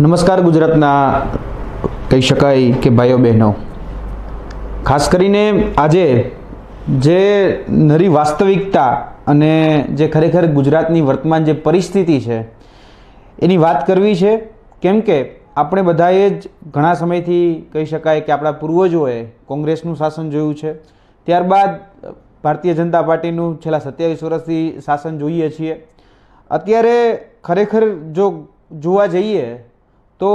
નમસ્કાર ગુજરાતના કહી શકાય કે ભાઈઓ બહેનો, ખાસ કરીને આજે જે નરી વાસ્તવિકતા અને જે ખરેખર ગુજરાતની વર્તમાન જે પરિસ્થિતિ છે એની વાત કરવી છે। કેમ કે આપણે બધાએ જ ઘણા સમયથી કહી શકાય કે આપણા પૂર્વજોએ કોંગ્રેસનું શાસન જોયું છે, ત્યારબાદ ભારતીય જનતા પાર્ટીનું છેલ્લા 27 વર્ષથી શાસન જોઈએ છીએ। અત્યારે ખરેખર જો જોવા જઈએ તો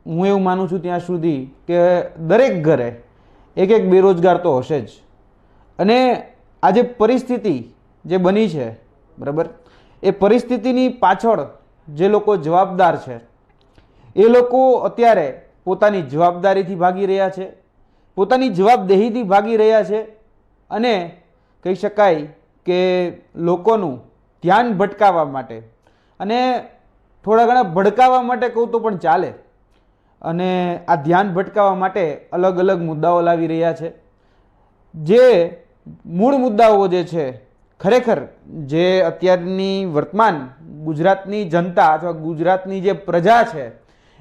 હું એવું માનું છું ત્યાં સુધી કે દરેક ઘરે એક એક બેરોજગાર તો હશે જ। અને આ જે પરિસ્થિતિ જે બની છે બરાબર, એ પરિસ્થિતિની પાછળ જે લોકો જવાબદાર છે એ લોકો અત્યારે પોતાની જવાબદારીથી ભાગી રહ્યા છે, પોતાની જવાબદેહીથી ભાગી રહ્યા છે અને કહી શકાય કે લોકોનું ધ્યાન ભટકાવવા માટે અને થોડા ઘણા ભડકાવવા માટે કહું તો પણ ચાલે, અને આ ધ્યાન ભટકાવવા માટે અલગ અલગ મુદ્દાઓ લાવી રહ્યા છે। જે મૂળ મુદ્દાઓ જે છે ખરેખર જે અત્યારની વર્તમાન ગુજરાતની જનતા અથવા ગુજરાતની જે પ્રજા છે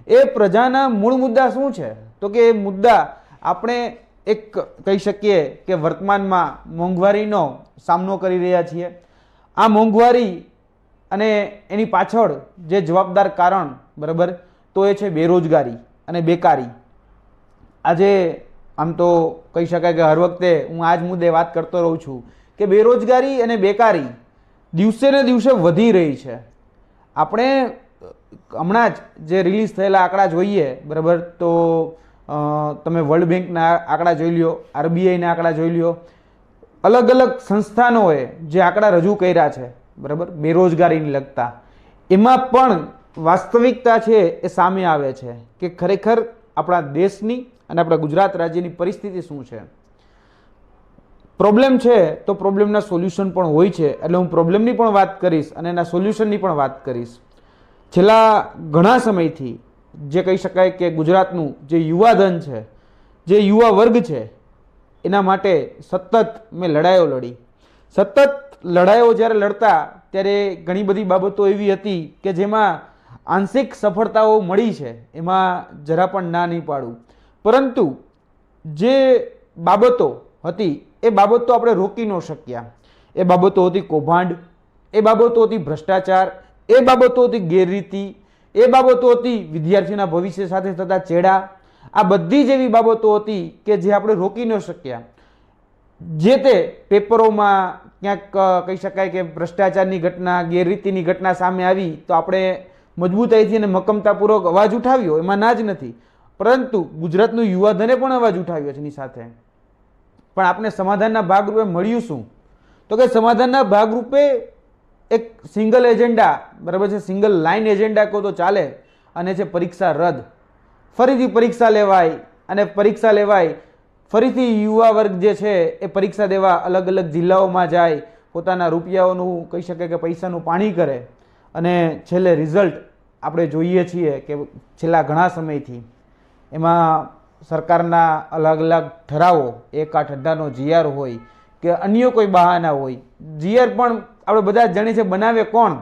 એ પ્રજાના મૂળ મુદ્દા શું છે, તો કે એ મુદ્દા આપણે એક કહી શકીએ કે વર્તમાનમાં મોંઘવારીનો સામનો કરી રહ્યા છીએ। આ મોંઘવારી અને એની પાછળ જે જવાબદાર કારણ બરાબર તો એ છે બેરોજગારી અને બેકારી। આજે આમ તો કહી શકાય કે હર વખતે હું આ જ મુદ્દે વાત કરતો રહું છું કે બેરોજગારી અને બેકારી દિવસે ને દિવસે વધી રહી છે। આપણે હમણાં જ જે રિલીઝ થયેલા આંકડા જોઈએ બરાબર, તો તમે વર્લ્ડ બેંકના આંકડા જોઈ લ્યો, આરબીઆઈના આંકડા જોઈ લ્યો, અલગ અલગ સંસ્થાનોએ જે આંકડા રજૂ કર્યા છે બરાબર બેરોજગારીને લગતા, એમાં પણ વાસ્તવિકતા છે એ સામે આવે છે કે ખરેખર આપણા દેશની અને આપણા ગુજરાત રાજ્યની પરિસ્થિતિ શું છે। પ્રોબ્લેમ છે તો પ્રોબ્લેમના સોલ્યુશન પણ હોય છે, એટલે હું પ્રોબ્લેમની પણ વાત કરીશ અને એના સોલ્યુશનની પણ વાત કરીશ। છેલ્લા ઘણા સમયથી જે કહી શકાય કે ગુજરાતનું જે યુવાધન છે, જે યુવા વર્ગ છે, એના માટે સતત મેં લડાઈઓ લડી। સતત લડાઈઓ જ્યારે લડતા ત્યારે ઘણી બધી બાબતો એવી હતી કે જેમાં આંશિક સફળતાઓ મળી છે, એમાં જરા પણ ના નહીં પાડું, પરંતુ જે બાબતો હતી એ બાબતો આપણે રોકી ન શક્યા। એ બાબતો હતી કૌભાંડ, એ બાબતો હતી ભ્રષ્ટાચાર, એ બાબતો હતી ગેરરીતિ, એ બાબતો હતી વિદ્યાર્થીઓના ભવિષ્ય સાથે થતા ચેડા। આ બધી જ એવી બાબતો હતી કે જે આપણે રોકી ન શક્યા। જે તે પેપરોમાં ક્યાંક કહી શકાય કે ભ્રષ્ટાચારની ઘટના, ગેરરીતિની ઘટના સામે આવી તો આપણે મજબૂતાઈથી અને મક્કમતાપૂર્વક અવાજ ઉઠાવ્યો, એમાં ના જ નથી, પરંતુ ગુજરાતનું યુવાધને પણ અવાજ ઉઠાવ્યો છે એની સાથે। પણ આપણે સમાધાનના ભાગરૂપે મળ્યું શું, તો કે સમાધાનના ભાગરૂપે એક સિંગલ એજન્ડા બરાબર છે, સિંગલ લાઇન એજન્ડા કહો તો ચાલે, અને છે પરીક્ષા રદ। ફરીથી પરીક્ષા લેવાય અને પરીક્ષા લેવાય, ફરીથી યુવા વર્ગ જે છે એ પરીક્ષા દેવા અલગ અલગ જિલ્લાઓમાં જાય, પોતાના રૂપિયાઓનું કહી શકે કે પૈસાનું પાણી કરે, અને છેલ્લે રિઝલ્ટ આપણે જોઈએ છીએ કે છેલ્લા ઘણા સમયથી એમાં સરકારના અલગ અલગ ઠરાવો, એક આ ઠંડાનો જીઆર હોય કે અન્ય કોઈ બહાના હોય, જીઆર પણ આપણે બધા જ જાણીએ છીએ બનાવે કોણ,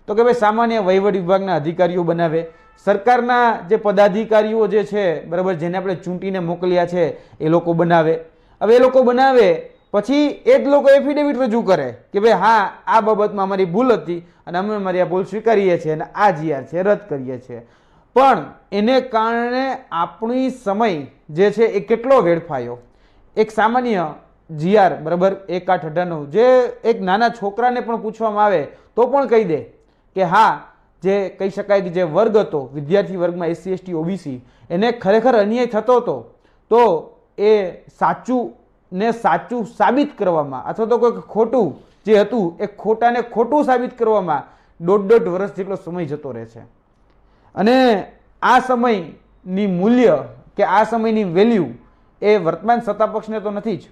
તો કે ભાઈ સામાન્ય વહીવટ વિભાગના અધિકારીઓ બનાવે। સરકારના જે પદાધિકારીઓ જે છે બરાબર, જેને આપણે ચૂંટીને મોકલ્યા છે એ લોકો બનાવે। હવે એ લોકો બનાવે પછી એ જ લોકો એફિડેવિટ રજૂ કરે કે ભાઈ હા આ બાબતમાં અમારી ભૂલ હતી અને અમે અમારી આ ભૂલ સ્વીકારીએ છીએ અને આ જીઆર છે રદ કરીએ છીએ। પણ એને કારણે આપણી સમય જે છે એ કેટલો વેડફાયો। એક સામાન્ય જીઆર બરાબર, એક આ ઠંડાનો, જે એક નાના છોકરાને પણ પૂછવામાં આવે તો પણ કહી દે કે હા જે કહી શકાય કે જે વર્ગ હતો વિદ્યાર્થી વર્ગમાં એસસી એસટી ઓબીસી, એને ખરેખર અન્યાય થતો હતો, તો એ સાચું ને સાચું સાબિત કરવામાં અથવા તો કોઈ ખોટું જે હતું એ ખોટાને ખોટું સાબિત કરવામાં 1.5 વર્ષ જેટલો સમય જતો રહે છે। અને આ સમયની મૂલ્ય કે આ સમયની વેલ્યુ એ વર્તમાન સત્તાપક્ષને તો નથી જ।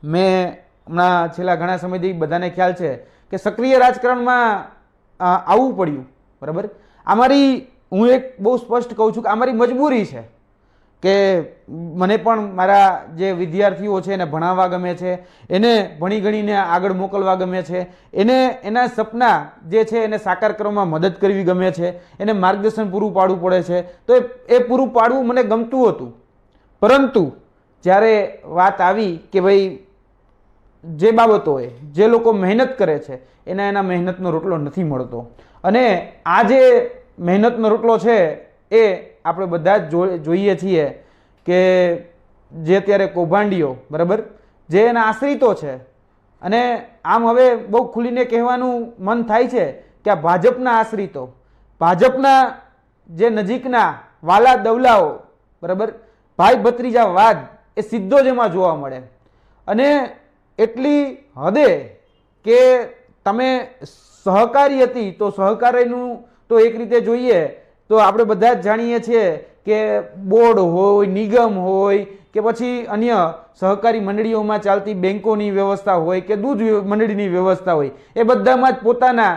મેં હમણાં છેલ્લા ઘણા સમયથી બધાને ખ્યાલ છે કે સક્રિય રાજકારણમાં આવવું પડ્યું બરાબર। અમારી, હું એક બહુ સ્પષ્ટ કહું છું કે અમારી મજબૂરી છે કે મને પણ મારા જે વિદ્યાર્થીઓ છે એને ભણાવવા ગમે છે, એને ભણી ગણીને આગળ મોકલવા ગમે છે, એને એના સપના જે છે એને સાકાર કરવામાં મદદ કરવી ગમે છે, એને માર્ગદર્શન પૂરું પાડવું પડે છે, તો એ પૂરું પાડવું મને ગમતું હતું. પરંતુ જ્યારે વાત આવી કે ભાઈ જે બાબતોએ જે લોકો મહેનત કરે છે એના મહેનતનો રોટલો નથી મળતો, અને આ જે મહેનતનો રોટલો છે એ આપણે બધા જ જોઈએ છીએ કે જે અત્યારે કૌભાંડીઓ, બરાબર, જે એના આશ્રિતો છે, અને આમ હવે બહુ ખુલીને કહેવાનું મન થાય છે કે આ ભાજપના આશ્રિતો, ભાજપના જે નજીકના વાલા દવલાઓ, બરાબર, ભાઈ ભત્રીજા વાદ એ સીધો જ એમાં જોવા મળે. અને એટલી હદે કે તમે સહકારી હતી તો સહકારીનું તો એક રીતે જોઈએ તો આપણે બધા જ જાણીએ છીએ કે બોર્ડ હોય, નિગમ હોય કે પછી અન્ય સહકારી મંડળીઓમાં ચાલતી બેંકોની વ્યવસ્થા હોય કે દૂધ મંડળીની વ્યવસ્થા હોય, એ બધામાં જ પોતાના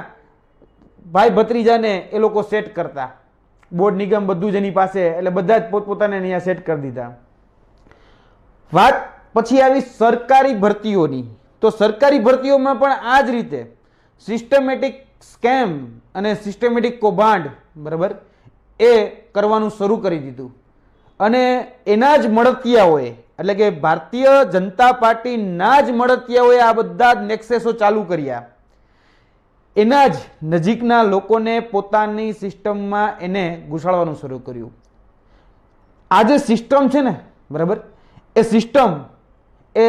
ભાઈ ભત્રીજાને એ લોકો સેટ કરતા. બોર્ડ નિગમ બધું જ એની પાસે, એટલે બધા જ પોતપોતાને અહીંયા સેટ કરી દીધા. વાત પછી આવી સરકારી ભરતીઓની, તો સરકારી ભરતીઓમાં પણ આ જ રીતે સિસ્ટમેટિક સ્કેમ અને સિસ્ટમેટિક કૌભાંડ, બરાબર, એ કરવાનું શરૂ કરી દીધું. અને એના જ મળતિયાઓએ, એટલે કે ભારતીય જનતા પાર્ટીના જ મળતિયાઓએ આ બધા જ નેક્સેસો ચાલુ કર્યા. એના જ નજીકના લોકોને પોતાની સિસ્ટમમાં એને ઘુસાડવાનું શરૂ કર્યું. આ જે સિસ્ટમ છે ને, બરાબર, એ સિસ્ટમ એ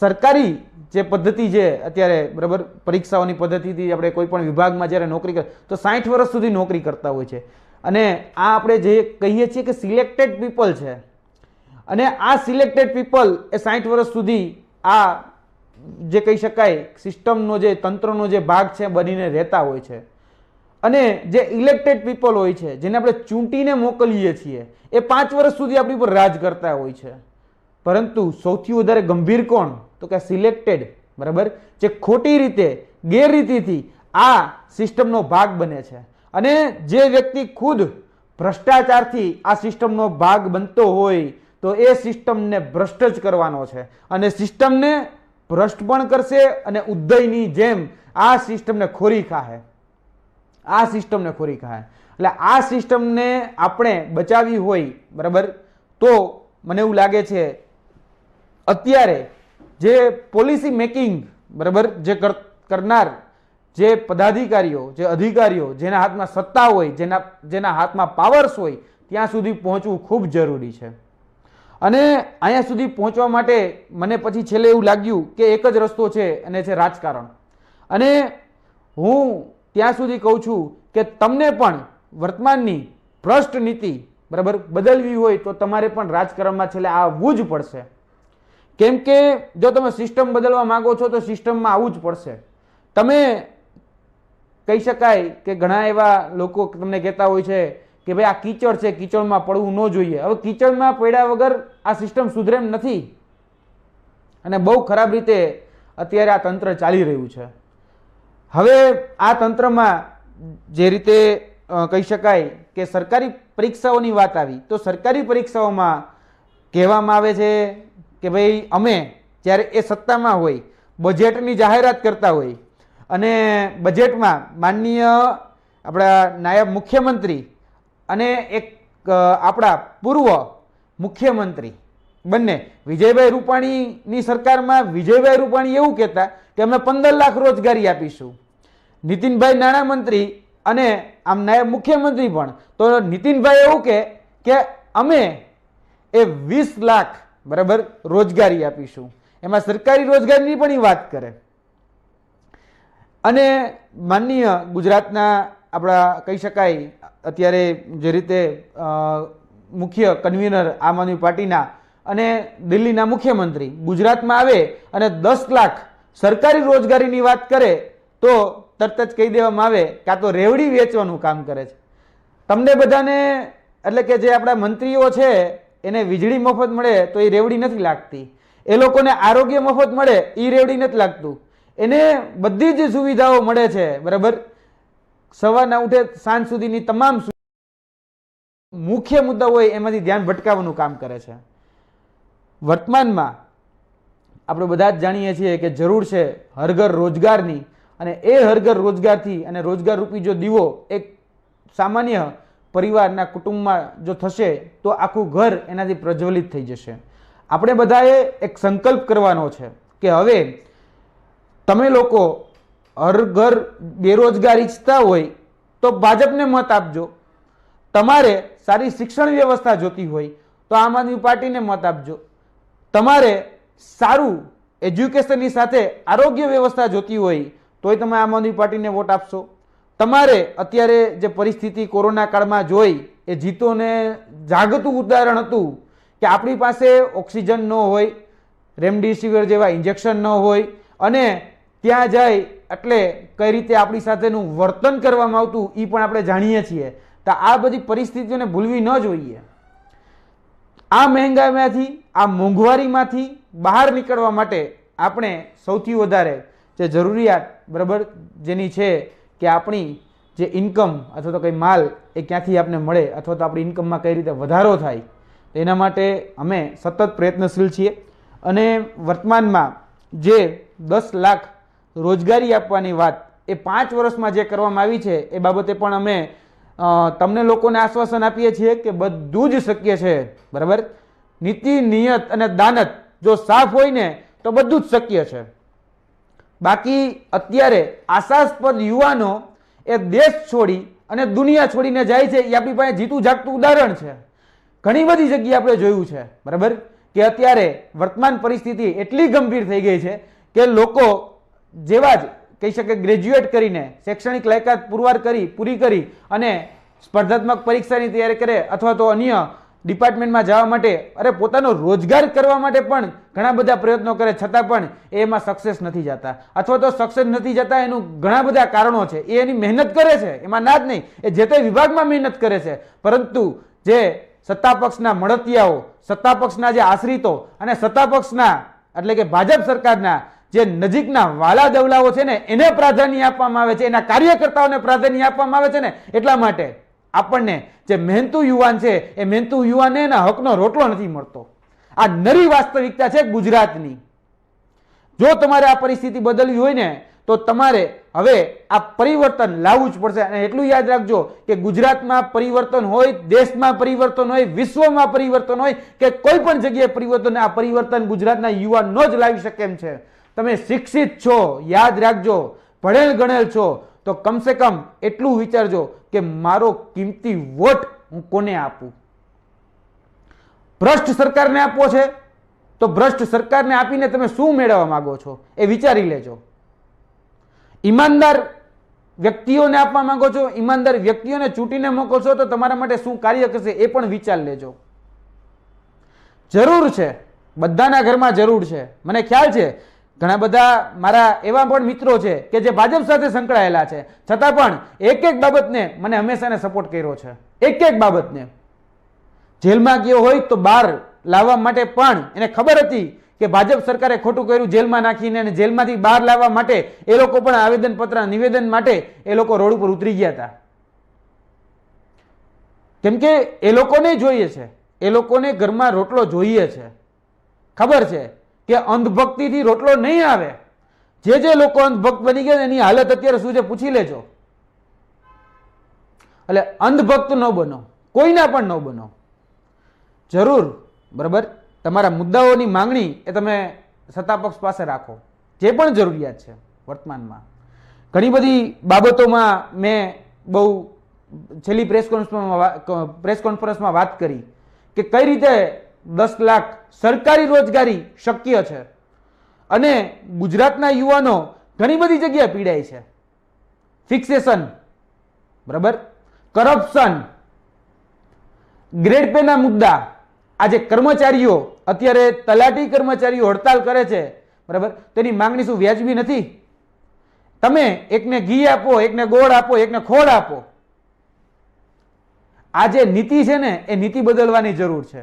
સરકારી જે પદ્ધતિ છે અત્યારે, બરાબર, પરીક્ષાઓની પદ્ધતિથી આપણે કોઈ પણ વિભાગમાં જ્યારે નોકરી કરે તો 60 વર્ષ સુધી નોકરી કરતા હોય છે. અને આ આપણે જે કહીએ છીએ કે સિલેક્ટેડ પીપલ છે, અને આ સિલેક્ટેડ પીપલ એ 60 વર્ષ સુધી આ જે કહી શકાય સિસ્ટમનો જે તંત્રનો જે ભાગ છે બનીને રહેતા હોય છે. અને જે ઇલેક્ટેડ પીપલ હોય છે, જેને આપણે ચૂંટીને મોકલીએ છીએ, એ 5 વર્ષ સુધી આપણી પર રાજ કરતા હોય છે. પરંતુ સૌથી વધારે ગંભીર કોણ? તો કે સિલેક્ટેડ, બરાબર, જે ખોટી રીતે ગેરરીતિથી આ સિસ્ટમનો ભાગ બને છે. અને જે વ્યક્તિ ખુદ ભ્રષ્ટાચારથી આ સિસ્ટમનો ભાગ બનતો હોય તો એ સિસ્ટમને ભ્રષ્ટ જ કરવાનો છે, અને સિસ્ટમને ભ્રષ્ટ પણ કરશે અને ઉદયની જેમ આ સિસ્ટમને ખોરી ખાહે, આ સિસ્ટમને ખોરી ખાહે. એટલે આ સિસ્ટમને આપણે બચાવવી હોય, બરાબર, તો મને એવું લાગે છે અત્યારે જે પોલિસી મેકિંગ, બરાબર, જે કરનાર જે પદાધિકારીઓ, જે અધિકારીઓ, જેના હાથમાં સત્તા હોય, જેના હાથમાં પાવર્સ હોય, ત્યાં સુધી પહોંચવું ખૂબ જરૂરી છે. અને અહીંયા સુધી પહોંચવા માટે મને પછી છેલ્લે એવું લાગ્યું કે એક જ રસ્તો છે, અને છે રાજકારણ. અને હું ત્યાં સુધી કહું છું કે તમને પણ વર્તમાનની ભ્રષ્ટ નીતિ, બરાબર, બદલવી હોય તો તમારે પણ રાજકારણમાં છેલ્લે આવવું જ પડશે. કેમ કે જો તમે સિસ્ટમ બદલવા માંગો છો તો સિસ્ટમમાં આવવું જ પડશે. તમે કહી શકાય કે ઘણા એવા લોકો તમને કહેતા હોય છે કે ભાઈ આ કીચડ છે, કીચડમાં પડવું ન જોઈએ. હવે કીચડમાં પડ્યા વગર આ સિસ્ટમ સુધરે એમ નથી, અને બહુ ખરાબ રીતે અત્યારે આ તંત્ર ચાલી રહ્યું છે. હવે આ તંત્રમાં જે રીતે કહી શકાય કે સરકારી પરીક્ષાઓની વાત આવી, તો સરકારી પરીક્ષાઓમાં કહેવામાં આવે છે કે ભાઈ અમે જ્યારે એ સત્તામાં હોય, બજેટની જાહેરાત કરતા હોય, અને બજેટમાં માનનીય આપણા નાયબ મુખ્યમંત્રી અને એક આપણા પૂર્વ મુખ્યમંત્રી બંને, વિજયભાઈ રૂપાણીની સરકારમાં વિજયભાઈ રૂપાણી એવું કહેતા કે અમે 15 લાખ રોજગારી આપીશું. નીતિનભાઈ નાણામંત્રી અને આમ નાયબ મુખ્યમંત્રી પણ, તો નીતિનભાઈ એવું કે અમે એ 20 લાખ, બરાબર, રોજગારી આપીશું. એમાં સરકારી રોજગારીની પણ એ વાત કરે. અને માનનીય ગુજરાતના આપણા કહી શકાય અત્યારે જે રીતે મુખ્ય કન્વીનર આમ આદમી પાર્ટીના અને દિલ્હીના મુખ્યમંત્રી ગુજરાતમાં આવે અને 10 લાખ સરકારી રોજગારીની વાત કરે તો તરત જ કહી દેવામાં આવે કે આ તો રેવડી વેચવાનું કામ કરે છે. તમને બધાને, એટલે કે જે આપણા મંત્રીઓ છે એને વીજળી મફત મળે તો એ રેવડી નથી લાગતી, એ લોકોને આરોગ્ય મફત મળે એ રેવડી નથી લાગતું, એને બધી જ સુવિધાઓ મળે છે, બરાબર, સવારના ઉઠે સાંજ સુધીની તમામ મુખ્ય મુદ્દા હોય એમાંથી ધ્યાન ભટકાવવાનું કામ કરે છે. વર્તમાનમાં આપણે બધા જ જાણીએ છીએ કે જરૂર છે હર ઘર રોજગારની, અને એ હર ઘર રોજગારથી અને રોજગાર રૂપી જો દીવો એક સામાન્ય પરિવારના કુટુંબમાં જો થશે તો આખું ઘર એનાથી પ્રજ્વલિત થઈ જશે. આપણે બધાએ એક સંકલ્પ કરવાનો છે કે હવે તમે લોકો હર ઘર બેરોજગાર ઈચ્છતા હોય તો ભાજપને મત આપજો, તમારે સારી શિક્ષણ વ્યવસ્થા જોતી હોય તો આમ આદમી પાર્ટીને મત આપજો, તમારે સારું એજ્યુકેશનની સાથે આરોગ્ય વ્યવસ્થા જોતી હોય તોય તમે આમ આદમી પાર્ટીને વોટ આપશો. તમારે અત્યારે જે પરિસ્થિતિ કોરોના કાળમાં જોઈ એ જીતોને જાગતું ઉદાહરણ હતું કે આપણી પાસે ઓક્સિજન ન હોય, રેમડેસિવિર જેવા ઇન્જેક્શન ન હોય, અને ત્યાં જાય એટલે કઈ રીતે આપણી સાથેનું વર્તન કરવામાં આવતું એ પણ આપણે જાણીએ છીએ. તો આ બધી પરિસ્થિતિઓને ભૂલવી ન જોઈએ. આ મહેંગાઈમાંથી, આ મોંઘવારીમાંથી બહાર નીકળવા માટે આપણે સૌથી વધારે જે જરૂરિયાત બરાબર જેની છે કે આપણી જે ઇન્કમ અથવા તો કંઈ માલ એ ક્યાંથી આપણને મળે અથવા તો આપણી ઇન્કમમાં કઈ રીતે વધારો થાય એના માટે અમે સતત પ્રયત્નશીલ છીએ. અને વર્તમાનમાં જે 10 લાખ રોજગારી આપવાની વાત એ 5 વર્ષમાં જે કરવામાં આવી છે એ બાબતે પણ અમે તમને લોકોને આશ્વાસન આપીએ છીએ કે બધું જ શક્ય છે. બરાબર, નીતિ નિયત અને દાનત જો સાફ હોય ને તો બધું જ શક્ય છે. બાકી અત્યારે આશાસ્પદ યુવાનો એ દેશ છોડી અને દુનિયા છોડીને જાય છે એ આપણી પાસે જીતું જાગતું ઉદાહરણ છે. ઘણી બધી જગ્યાએ આપણે જોયું છે બરાબર કે અત્યારે વર્તમાન પરિસ્થિતિ એટલી ગંભીર થઈ ગઈ છે કે લોકો જેવા જ કહી શકે ગ્રેજ્યુએટ કરીને શૈક્ષણિક લાયકાત પૂરી કરી અને સ્પર્ધાત્મક પરીક્ષાની તૈયારી કરે અથવા તો અન્ય ડિપાર્ટમેન્ટમાં જવા માટે પોતાનો રોજગાર કરવા માટે પણ ઘણા બધા પ્રયત્નો કરે, છતાં પણ એમાં સક્સેસ નથી જતા અથવા તો સક્સેસ નથી જતા એનું ઘણા બધા કારણો છે. એ એની મહેનત કરે છે, એમાં ના જ નહીં, એ જે તે વિભાગમાં મહેનત કરે છે, પરંતુ જે સત્તાપક્ષના મળતિયાઓ, સત્તાપક્ષના જે આશ્રિતો અને સત્તાપક્ષના એટલે કે ભાજપ સરકારના જે નજીકના વાલા દવલાઓ છે ને એને પ્રાધાન્ય આપવામાં આવે છે, એના કાર્યકર્તાઓને પ્રાધાન્ય આપવામાં આવે છે ને એટલા માટે આપણને જે મહેનતુ યુવાન છે એ મહેનતુ યુવાનને એના હકનો રોટલો નથી મળતો. આ નરી વાસ્તવિકતા છે ગુજરાતની. જો તમારે આ પરિસ્થિતિ બદલવી હોય ને તો તમારે હવે આ પરિવર્તન લાવવું જ પડશે. અને એટલું યાદ રાખજો કે ગુજરાતમાં પરિવર્તન હોય, દેશમાં પરિવર્તન હોય, વિશ્વમાં પરિવર્તન હોય કે કોઈ પણ જગ્યાએ પરિવર્તન, આ પરિવર્તન ગુજરાતના યુવાનનો જ લાવી શકે એમ છે. તમે શિક્ષિત છો, યાદ રાખજો, ભણેલ ગણેલ છો તો કમસે કમ એટલું વિચારજો કે મારો કિંમતી વોટ હું કોને આપું. ભ્રષ્ટ સરકારને આપવો છે તો ભ્રષ્ટ સરકારને આપીને તમે શું મેળવવા માંગો છો એ વિચારી લેજો. ઈમાનદાર વ્યક્તિઓને આપવા માંગો છો, ઈમાનદાર વ્યક્તિઓને ચૂંટીને મોકલો છો તો તમારા માટે શું કાર્ય કરશે એ પણ વિચાર લેજો. જરૂર છે, બધાના ઘરમાં જરૂર છે. મને ખ્યાલ છે ઘણા બધા મારા એવા પણ મિત્રો છે કે જે ભાજપ સાથે સંકળાયેલા છે, છતાં પણ એક એક બાબતને મને હંમેશા સપોર્ટ કર્યો છે. એક એક બાબતને જેલમાં ગયો હોય તો બહાર લાવવા માટે પણ એને ખબર હતી કે ભાજપ સરકારે ખોટું કર્યું, જેલમાં નાખીને, અને જેલમાંથી બહાર લાવવા માટે એ લોકો પણ આવેદનપત્ર, નિવેદન માટે એ લોકો રોડ ઉપર ઉતરી ગયા હતા. કેમ કે એ લોકોને જોઈએ છે, એ લોકોને ઘરમાં રોટલો જોઈએ છે. ખબર છે કે અંધભક્તિથી રોટલો નહીં આવે. જે લોકો અંધભક્ત બની ગયા એની હાલત અત્યારે શું છે પૂછી લેજો. એટલે અંધભક્ત ન બનો, કોઈના પણ ન બનો. જરૂર બરાબર તમારા મુદ્દાઓની માંગણી એ તમે સત્તાપક્ષ પાસે રાખો, જે પણ જરૂરિયાત છે. વર્તમાનમાં ઘણી બધી બાબતોમાં મેં બહુ છેલ્લી પ્રેસ કોન્ફરન્સમાં વાત કરી કે કઈ રીતે 10 લાખ સરકારી રોજગારી શક્ય છે. અને ગુજરાતના યુવાનો ઘણી બધી જગ્યાએ પીડાય છે. ફિક્સેશન બરાબર, કરપ્શન, ગ્રેડ પેના મુદ્દા, આજે કર્મચારીઓ અત્યારે તલાટી કર્મચારીઓ હડતાલ કરે છે બરાબર, તેની માંગણી શું વ્યાજબી નથી? તમે એકને ઘી આપો, એકને ગોળ આપો, એકને ખોળ આપો. આ જે નીતિ છે ને એ નીતિ બદલવાની જરૂર છે.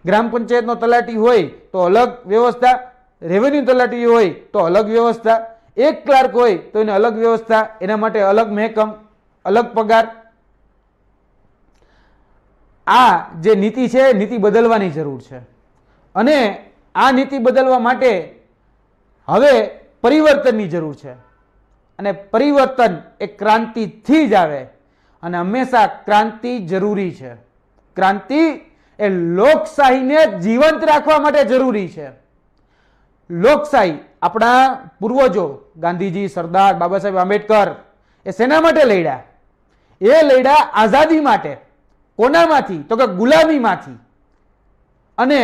ગ્રામ પંચાયતનો તલાટી હોય તો અલગ વ્યવસ્થા, રેવન્યુ તલાટી હોય તો અલગ વ્યવસ્થા, એક ક્લાર્ક હોય તો એને અલગ વ્યવસ્થા, એના માટે અલગ મહેકમ, અલગ પગાર. આ જે નીતિ છે નીતિ બદલવાની જરૂર છે અને આ નીતિ બદલવા માટે હવે પરિવર્તનની જરૂર છે અને પરિવર્તન એ ક્રાંતિથી જ આવે અને હંમેશા ક્રાંતિ જરૂરી છે. ક્રાંતિ એ લોકશાહીને જીવંત રાખવા માટે જરૂરી છે. લોકશાહી આપણા પૂર્વજો ગાંધીજી, સરદાર બાબા સાહેબ આંબેડકર એ શેના માટે લડ્યા? એ લડ્યા આઝાદી માટે. કોનામાંથી? તો કે ગુલામીમાંથી. અને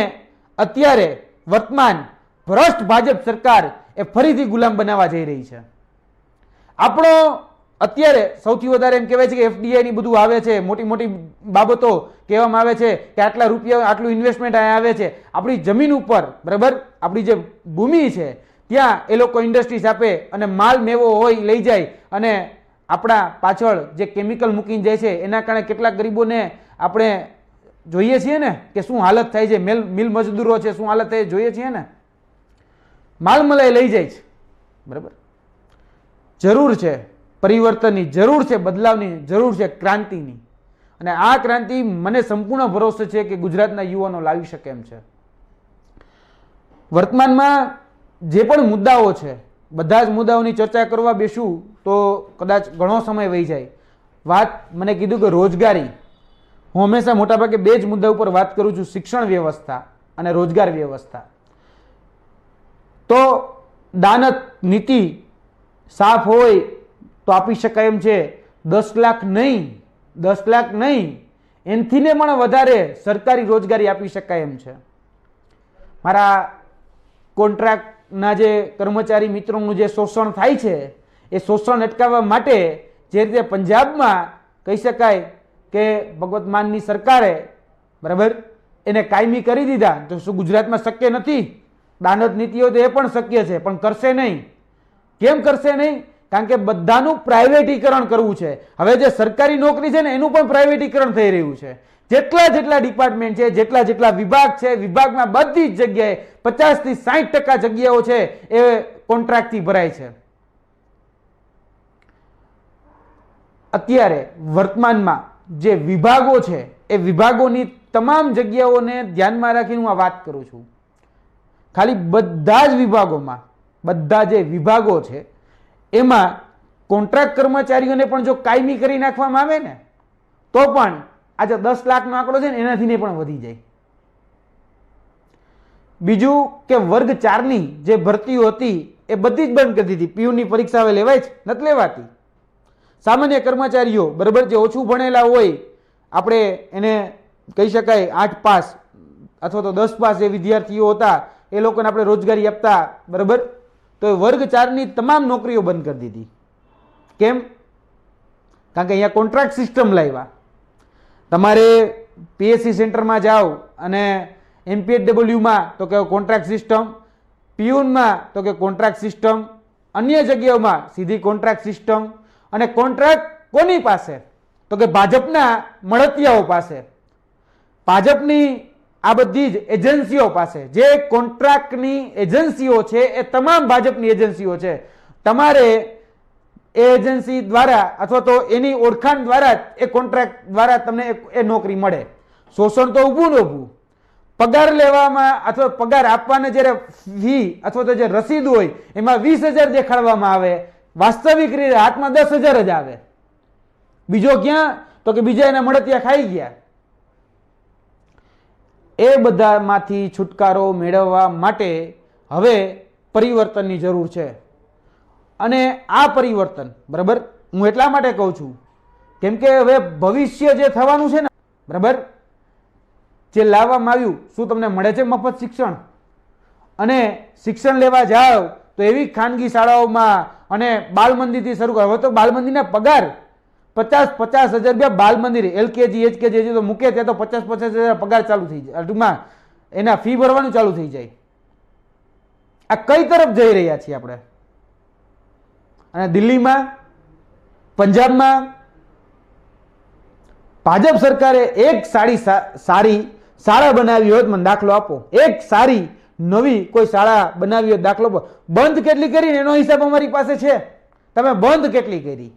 અત્યારે વર્તમાન ભ્રષ્ટ ભાજપ સરકાર એ ફરીથી ગુલામ બનાવવા જઈ રહી છે. આપણો અત્યારે સૌથી વધારે એમ કહેવાય છે કે એફડીઆઈ ની બધું આવે છે, મોટી મોટી બાબતો કહેવામાં આવે છે કે આટલા રૂપિયા આટલું ઇન્વેસ્ટમેન્ટ અહીંયા આવે છે. આપણી જમીન ઉપર, બરાબર, આપણી જે ભૂમિ છે ત્યાં એ લોકો ઇન્ડસ્ટ્રીઝ આપે અને માલ મેવો હોય લઈ જાય અને આપણા પાછળ જે કેમિકલ મૂકીને જાય છે એના કારણે કેટલાક ગરીબોને આપણે જોઈએ છીએ ને કે શું હાલત થાય છે. મિલ મજદૂરો છે, શું હાલત થાય જોઈએ છીએ ને. માલ મલાઈ લઈ જાય છે, બરાબર. જરૂર છે પરિવર્તનની, જરૂર છે બદલાવની, જરૂર છે ક્રાંતિની. અને આ ક્રાંતિ મને સંપૂર્ણ ભરોસો છે કે ગુજરાતના યુવાનો લાવી શકે એમ છે. વર્તમાનમાં જે પણ મુદ્દાઓ છે બધા જ મુદ્દાઓની ચર્ચા કરવા બેસું તો કદાચ ઘણો સમય વહી જાય. વાત મને કીધું કે રોજગારી, હું હંમેશા મોટાભાગે બે જ મુદ્દા ઉપર વાત કરું છું, શિક્ષણ વ્યવસ્થા અને રોજગાર વ્યવસ્થા. તો દાનત નીતિ સાફ હોય તો આપી શકાય એમ છે. 10 લાખ નહીં, 10 લાખ નહીં, એનથી ને પણ વધારે સરકારી રોજગારી આપી શકાય એમ છે. મારા કોન્ટ્રાક્ટના જે કર્મચારી મિત્રોનું જે શોષણ થાય છે એ શોષણ અટકાવવા માટે જે રીતે પંજાબમાં કહી શકાય કે ભગવત માનની સરકારે, બરાબર, એને કાયમી કરી દીધા, તો શું ગુજરાતમાં શક્ય નથી? દાનત નીતિઓ તો એ પણ શક્ય છે, પણ કરશે નહીં. કેમ કરશે નહીં? કારણ કે બધાનું પ્રાઇવેટીકરણ કરવું છે. હવે જે સરકારી નોકરી છે ને એનું પણ પ્રાઇવેટીકરણ થઈ રહ્યું છે. જેટલા જેટલા ડિપાર્ટમેન્ટ છે, જેટલા જેટલા વિભાગ છે, વિભાગમાં બધી જ જગ્યાએ 50 થી 60% જગ્યાઓ છે એ કોન્ટ્રાક્ટથી ભરાય છે. અત્યારે વર્તમાનમાં જે વિભાગો છે એ વિભાગોની તમામ જગ્યાઓને ધ્યાનમાં રાખીને હું આ વાત કરું છું. ખાલી બધા જ વિભાગોમાં, બધા જે વિભાગો છે એમાં કોન્ટ્રાક્ટ કર્મચારીઓને પણ જો કાયમી કરી નાખવામાં આવે ને તો પણ આજે 10 લાખનો આંકડો છે ને એનાથી પણ વધી જાય. બીજું કે વર્ગ 4ની જે ભરતીઓ હતી એ બધી જ બંધ કરી દીધી. પીયુની પરીક્ષા હવે લેવાય જ નથી લેવાતી. સામાન્ય કર્મચારીઓ, બરાબર, જે ઓછું ભણેલા હોય, આપણે એને કહી શકાય 8 પાસ અથવા તો 10 પાસ જે વિદ્યાર્થીઓ હતા એ લોકોને આપણે રોજગારી આપતા, બરાબર, તો એ વર્ગ 4ની તમામ નોકરીઓ બંધ કરી દીધી. કેમ? કારણ કે અહીંયા કોન્ટ્રાક્ટ સિસ્ટમ લાવ્યા. તમારે પીએસસી સેન્ટરમાં જાઓ અને એમપીએચડબલ્યુમાં તો કે કોન્ટ્રાક્ટ સિસ્ટમ, પીયુનમાં તો કે કોન્ટ્રાક્ટ સિસ્ટમ, અન્ય જગ્યાઓમાં સીધી કોન્ટ્રાક્ટ સિસ્ટમ. અને કોન્ટ્રાક્ટ કોની પાસે? તો કે ભાજપના મળતિયાઓ પાસે, ભાજપની આ બધી જ એજન્સીઓ પાસે. જે કોન્ટ્રાક્ટની એજન્સીઓ છે એ તમામ ભાજપની એજન્સીઓ છે. તમારે એ એજન્સી દ્વારા અથવા તો એની ઓળખાણ દ્વારા એ કોન્ટ્રાક્ટ દ્વારા તમને એ નોકરી મળે. શોષણ તો ઊભું ને ઊભું. પગાર લેવામાં અથવા પગાર આપવાને જ્યારે ફી અથવા તો જે રસીદ હોય એમાં 20,000 દેખાડવામાં આવે, વાસ્તવિક રીતે હાથમાં 10,000 જ આવે. બીજો ક્યાં? તો કે બીજા એના મળતિયા ખાઈ ગયા. એ બધામાંથી છુટકારો મેળવવા માટે હવે પરિવર્તનની જરૂર છે. અને આ પરિવર્તન, બરાબર, હું એટલા માટે કહું છું કેમ કે હવે ભવિષ્ય જે થવાનું છે ને, બરાબર, જે લાવવામાં આવ્યું, શું તમને મળે છે મફત શિક્ષણ? અને શિક્ષણ લેવા જાઓ તો એવી ખાનગી શાળાઓમાં અને બાલ મંદિરથી શરૂ કરો. હવે તો બાલ મંદિરના પગાર 50,000 રૂપિયા બાલ મંદિર, એલકેજી એચકેજી તો મૂકે ત્યાં તો 50,000 પગાર ચાલુ થઈ જાય. ટૂંકમાં એના ફી ભરવાનું ચાલુ થઈ જાય. આ કઈ તરફ જઈ રહ્યા છીએ આપણે? અને દિલ્હીમાં, પંજાબમાં ભાજપ સરકારે એક સારી શાળા બનાવી હોય, મને દાખલો આપો. એક સારી નવી કોઈ શાળા બનાવી હોય, દાખલો આપો. બંધ કેટલી કરી એનો હિસાબ અમારી પાસે છે. તમે બંધ કેટલી કરી?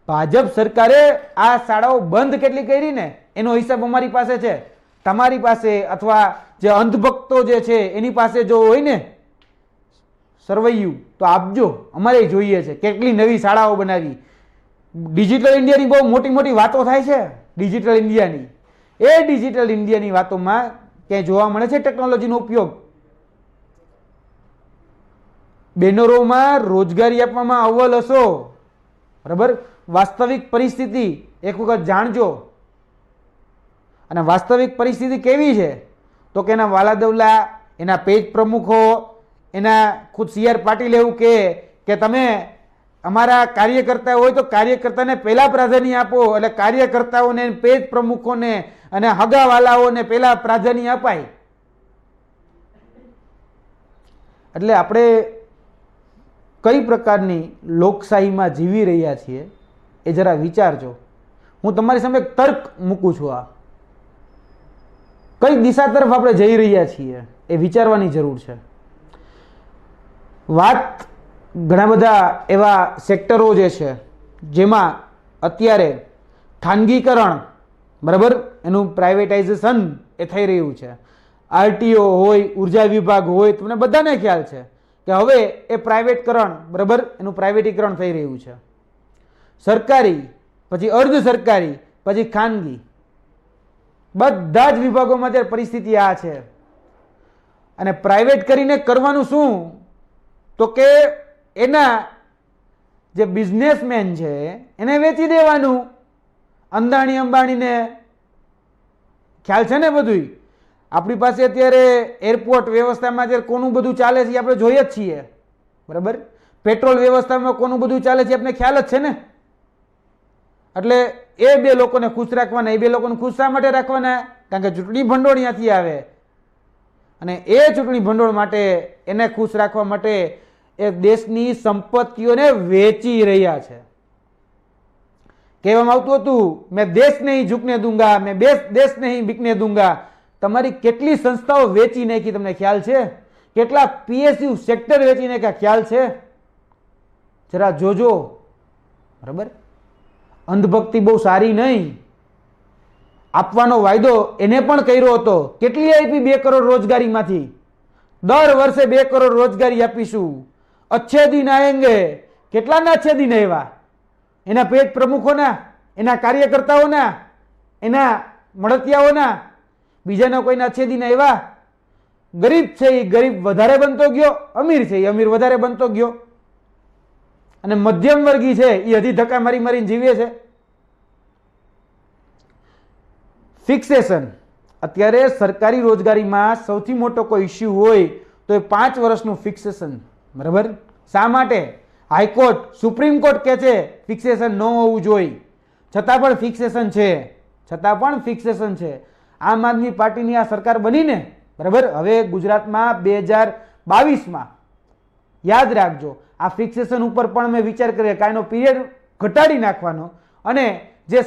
ભાજપ સરકારે આ શાળાઓ બંધ કેટલી કરી ને એનો હિસાબ અમારી પાસે છે, તમારી પાસે અથવા જે અંધભક્તો જે છે એની પાસે જો હોય ને સરવૈયું તો આપજો, અમારે જોઈએ છે. કેટલી નવી શાળાઓ બનાવી, ડિજિટલ ઇન્ડિયાની બહુ મોટી મોટી વાતો થાય છે. ડિજિટલ ઇન્ડિયાની, એ ડિજિટલ ઇન્ડિયાની વાતોમાં ક્યાંય જોવા મળે છે ટેકનોલોજીનો ઉપયોગ? બેનરોમાં રોજગારી આપવામાં અવ્વલ હશો, બરાબર. વાસ્તવિક પરિસ્થિતિ એક વખત જાણજો. અને વાસ્તવિક પરિસ્થિતિ કેવી છે તો કે એના વાલાદવલા, એના પેજ પ્રમુખો, એના ખુદ CR પાટીલ એવું કે તમે અમારા કાર્યકર્તા હોય તો કાર્યકર્તાને પહેલા પ્રાધાન્ય આપો, એટલે કાર્યકર્તાઓને, પેજ પ્રમુખોને અને હગાવાલાઓને પહેલા પ્રાધાન્ય અપાય. એટલે આપણે કઈ પ્રકારની લોકશાહીમાં જીવી રહ્યા છીએ એ જરા વિચારજો. હું તમારી સામે એક તર્ક મૂકું છું. આ કઈ દિશા તરફ આપણે જઈ રહ્યા છીએ એ વિચારવાની જરૂર છે. વાત ઘણા બધા એવા સેક્ટરો જે છે જેમાં અત્યારે ખાનગીકરણ, બરાબર, એનું પ્રાઇવેટાઇઝેશન એ થઈ રહ્યું છે. RTO હોય, ઉર્જા વિભાગ હોય, તમને બધાને ખ્યાલ છે કે હવે એ પ્રાઇવેટકરણ, બરાબર, એનું પ્રાઇવેટીકરણ થઈ રહ્યું છે. સરકારી, પછી અર્ધ સરકારી, પછી ખાનગી, બધા જ વિભાગોમાં અત્યારે પરિસ્થિતિ આ છે. અને પ્રાઇવેટ કરીને કરવાનું શું તો કે એના જે બિઝનેસમેન છે એને વેચી દેવાનું. અંદાણી અંબાણીને ખ્યાલ છે ને બધું. આપણી પાસે અત્યારે એરપોર્ટ વ્યવસ્થામાં અત્યારે કોનું બધું ચાલે છે આપણે જોઈએ જ છીએ, બરાબર. પેટ્રોલ વ્યવસ્થામાં કોનું બધું ચાલે છે આપણે ખ્યાલ જ છે ને. એટલે એ બે લોકોને ખુશ રાખવાના. એ બે લોકોને ખુશ શા માટે રાખવાના? કારણ કે ચૂંટણી ભંડોળ ત્યાંથી આવે, અને એ ચૂંટણી ભંડોળ માટે, એને ખુશ રાખવા માટે એ દેશની સંપત્તિઓને વેચી રહ્યા છે. કહેવામાં આવતું હતું મેં દેશ નહીં ઝૂકને દૂંગા, મેં દેશ નહીં બીકને દૂંગા. તમારી કેટલી સંસ્થાઓ વેચી નાખી તમને ખ્યાલ છે? કેટલા PSU સેક્ટર વેચી નાખ્યા ખ્યાલ છે? જરા જોજો, બરાબર. અંધભક્તિ બહુ સારી નહીં. આપવાનો વાયદો એને પણ કર્યો હતો. કેટલી આપી? 2 કરોડ રોજગારીમાંથી. દર વર્ષે 2 કરોડ રોજગારી આપીશું. અચ્છે દિન આએંગે. કેટલાના અચ્છે દિન આવ્યા? એના પેજ પ્રમુખોના, એના કાર્યકર્તાઓના, એના મળતિયાઓના. બીજાના કોઈના અચ્છે દિન આવ્યા? ગરીબ છે એ ગરીબ વધારે બનતો ગયો, અમીર છે એ અમીર વધારે બનતો ગયો, અને મધ્યમ વર્ગી છે એ હજી ધક્કા મારી મારીને જીવે છે. ફિક્સેશન. અત્યારે સરકારી રોજગારીમાં સૌથી મોટો કોઈ ઇસ્યુ હોય તો એ 5 વર્ષનું ફિક્સેશન, બરાબર. શા માટે? હાઈકોર્ટ, સુપ્રીમ કોર્ટ કહે છે ફિક્સેશન ન હોવું જોઈએ, છતાં પણ ફિક્સેશન છે. છતાં પણ ફિક્સેશન છે. આમ આદમી પાર્ટીની આ સરકાર બનીને, બરાબર, હવે ગુજરાતમાં 2022માં યાદ રાખજો આ ફિક્સેશન ઉપર પણ મેં વિચાર કર્યો કે આનો પીરિયડ ઘટાડી નાખવાનો, અને જે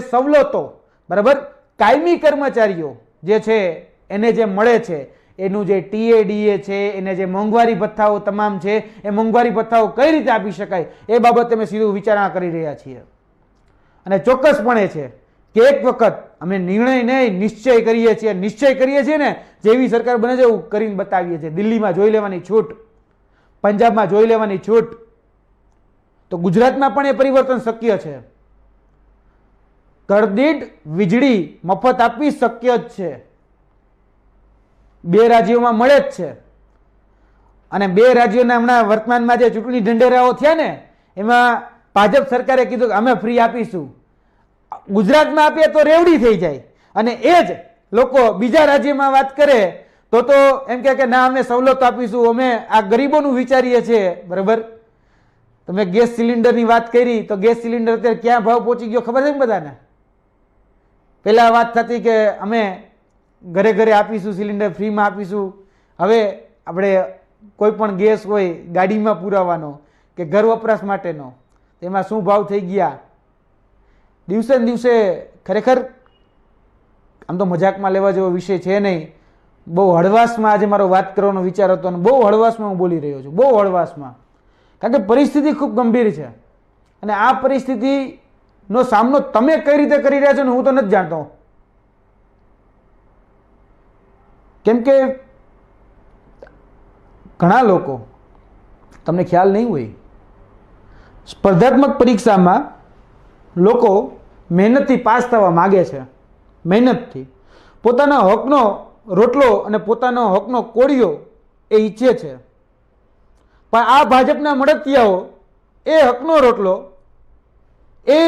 સવલતો, બરાબર, કાયમી કર્મચારીઓ જે છે એને જે મળે છે, એનું જે TADA છે, એને જે મોંઘવારી ભથ્થાઓ તમામ છે, એ મોંઘવારી ભથ્થાઓ કઈ રીતે આપી શકાય એ બાબતે અમે સીધું વિચારણા કરી રહ્યા છીએ. અને ચોક્કસપણે છે કે એક વખત અમે નિર્ણય નહીં નિશ્ચય કરીએ છીએ ને, જેવી સરકાર બને છે એવું કરીને બતાવીએ છીએ. દિલ્હીમાં જોઈ લેવાની છૂટ, પંજાબમાં જોઈ લેવાની છૂટ, તો ગુજરાતમાં પણ એ પરિવર્તન શક્ય છે. ઘરદીઠ વીજળી મફત આપવી શક્ય જ છે. 2 રાજ્યોમાં મળે જ છે. અને 2 રાજ્યોના હમણાં વર્તમાનમાં જે ચૂંટણી ઢંઢેરાઓ થયા ને એમાં ભાજપ સરકારે કીધું કે અમે ફ્રી આપીશું. ગુજરાતમાં આપીએ તો રેવડી થઈ જાય, અને એ જ લોકો બીજા રાજ્યમાં વાત કરે તો એમ કે ના અમે સવલતો આપીશું, અમે આ ગરીબોનું વિચારીએ છીએ, બરાબર. તમે ગેસ સિલિન્ડરની વાત કરી તો ગેસ સિલિન્ડર અત્યારે ક્યાં ભાવ પહોંચી ગયો ખબર છે ને બધાને? પહેલા વાત થતી કે અમે ઘરે ઘરે આપીશું, સિલિન્ડર ફ્રીમાં આપીશું. હવે આપણે કોઈ પણ ગેસ હોય ગાડીમાં પુરાવાનો કે ઘર વપરાશ માટેનો, તેમાં શું ભાવ થઈ ગયા દિવસે ને દિવસે. ખરેખર આમ તો મજાકમાં લેવા જેવો વિષય છે નહીં. બહુ હળવાશમાં આજે મારો વાત કરવાનો વિચાર હતો, અને બહુ હળવાશમાં હું બોલી રહ્યો છું, બહુ હળવાશમાં. કારણ કે પરિસ્થિતિ ખૂબ ગંભીર છે, અને આ પરિસ્થિતિ નો સામનો તમે કઈ રીતે કરી રહ્યા છો ને હું તો નથી જાણતો. કેમ કે ઘણા લોકો, તમને ખ્યાલ નહીં હોય, સ્પર્ધાત્મક પરીક્ષામાં લોકો મહેનતથી પાસ થવા માગે છે, મહેનતથી પોતાના હકનો રોટલો અને પોતાનો હકનો કોળિયો એ ઈચ્છે છે. પણ આ ભાજપના મળતિયાઓ એ હકનો રોટલો એ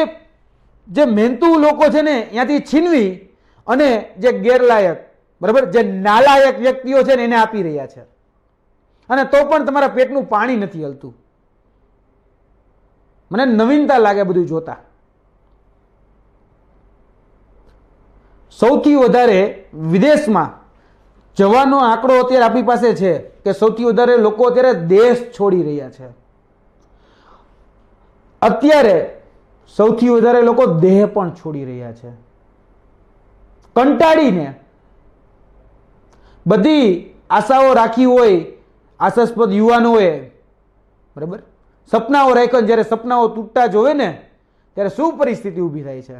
જે મહેનતુ લોકો છે ને ત્યાંથી છીનવી અને જે ગેરલાયક, બરાબર, જે નાલાયક વ્યક્તિઓ છે ને એને આપી રહ્યા છે. અને તો પણ તમારા પેટનું પાણી નથી હલતું. મને નવીનતા લાગે બધું જોતા. સૌથી વધારે વિદેશમાં જવાનો આંકડો અત્યારે આપણી પાસે છે કે સૌથી વધારે લોકો અત્યારે દેશ છોડી રહ્યા છે. અત્યારે સૌથી વધારે લોકો દેહ પણ છોડી રહ્યા છે, કંટાળીને. બધી આશાઓ રાખી હોય આશાસ્પદ યુવાનોએ, બરાબર, સપનાઓ રાખ્યા, જ્યારે સપનાઓ તૂટતા જોવે ને ત્યારે શું પરિસ્થિતિ ઊભી થાય છે.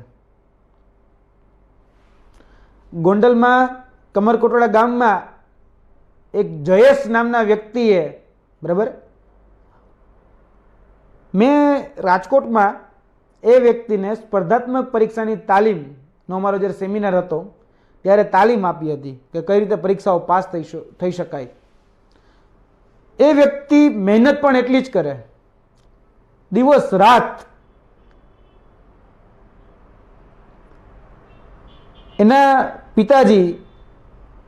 ગોંડલમાં કમરકોટડા ગામમાં એક જયેશ નામના વ્યક્તિએ, બરાબર, મેં રાજકોટમાં એ વ્યક્તિને સ્પર્ધાત્મક પરીક્ષાની તાલીમનો અમારો જ્યારે સેમિનાર હતો ત્યારે તાલીમ આપી હતી કે કઈ રીતે પરીક્ષાઓ પાસ થઈ શકાય. એ વ્યક્તિ મહેનત પણ એટલી જ કરે, દિવસ રાત. એના પિતાજી,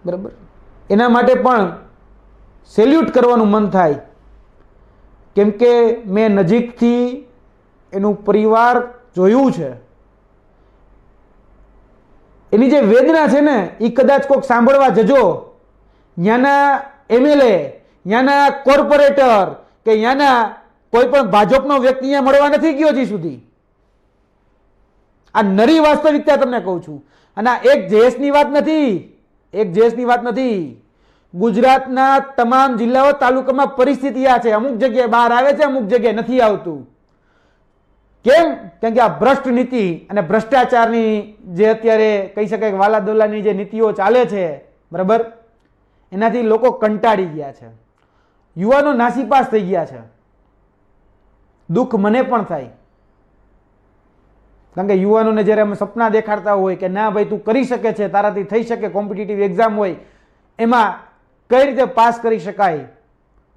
બરાબર, એના માટે પણ સેલ્યુટ કરવાનું મન થાય. કેમ કે મેં નજીકથી એનું પરિવાર જોયું છે. એની જે વેદના છે ને એ કદાચ કોઈક સાંભળવા જજો, ત્યાંના એમએલએ, ત્યાંના કોર્પોરેટર કે ત્યાંના કોઈ પણ ભાજપનો વ્યક્તિ અહીંયા મળવા નથી ગયો હજી સુધી. આ નરી વાસ્તવિકતા તમને કહું છું. અને આ એક જયેશની વાત નથી, એક જયેશની વાત નથી. ગુજરાતના તમામ જિલ્લાઓ તાલુકામાં પરિસ્થિતિ આ છે. અમુક જગ્યાએ બહાર આવે છે, અમુક જગ્યાએ નથી આવતું. કેમ? કેમ કે આ ભ્રષ્ટ નીતિ અને ભ્રષ્ટાચારની જે અત્યારે કહી શકાય વાલા દોલાની જે નીતિઓ ચાલે છે, બરાબર, એનાથી લોકો કંટાળી ગયા છે. યુવાનો નાસીપાસ થઈ ગયા છે. દુઃખ મને પણ થાય. કારણ કે યુવાનોને જ્યારે અમે સપના દેખાડતા હોય કે ના ભાઈ તું કરી શકે છે, તારાથી થઈ શકે, કોમ્પિટિટિવ એક્ઝામ હોય એમાં કઈ રીતે પાસ કરી શકાય,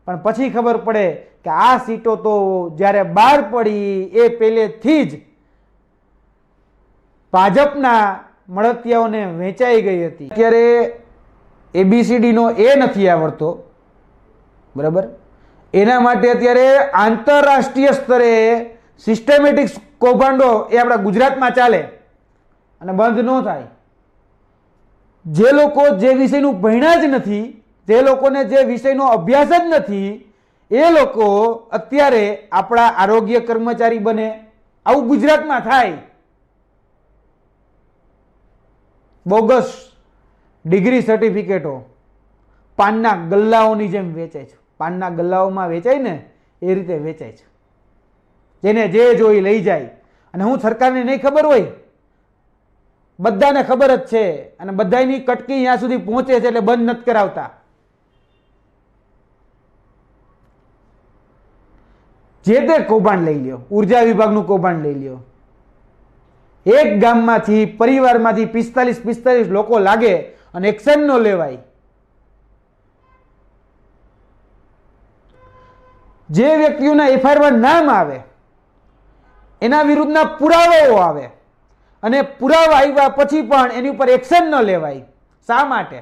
પણ પછી ખબર પડે કે આ સીટો તો જ્યારે બહાર પડી એ પહેલેથી જ ભાજપના મળતિયાઓને વેચાઈ ગઈ હતી. અત્યારે ABCDનો એ નથી આવડતો, બરાબર, એના માટે અત્યારે આંતરરાષ્ટ્રીય સ્તરે સિસ્ટમેટિક કૌભાંડો એ આપણા ગુજરાતમાં ચાલે અને બંધ ન થાય. જે લોકો જે વિષયનું ભણ્યા જ નથી, જે લોકોને જે વિષયનો અભ્યાસ જ નથી, એ લોકો અત્યારે આપણા આરોગ્ય કર્મચારી બને. આવું ગુજરાતમાં થાય. બોગસ ડિગ્રી સર્ટિફિકેટો પાનના ગલ્લાઓની જેમ વેચાય છે. પાનના ગલ્લાઓમાં વેચાય ને એ રીતે વેચાય છે. જેને જે જોઈ લઈ જાય. અને હું સરકારને નહીં ખબર હોય, બધાને ખબર જ છે. અને બધાની કટકી ત્યાં સુધી પહોંચે છે એટલે બંધ નથી કરાવતા. જે તે કૌભાંડ લઈ લ્યો, ઉર્જા વિભાગનું કૌભાંડ લઈ લ્યો. એક ગામમાંથી, પરિવારમાંથી 45 લોકો લાગે અને એક્શન ન લેવાય. જે વ્યક્તિઓના એફઆઈઆરમાં નામ આવે એના વિરુદ્ધના પુરાવાઓ આવે અને પુરાવા આવ્યા પછી પણ એની ઉપર એક્શન ન લેવાય. શા માટે?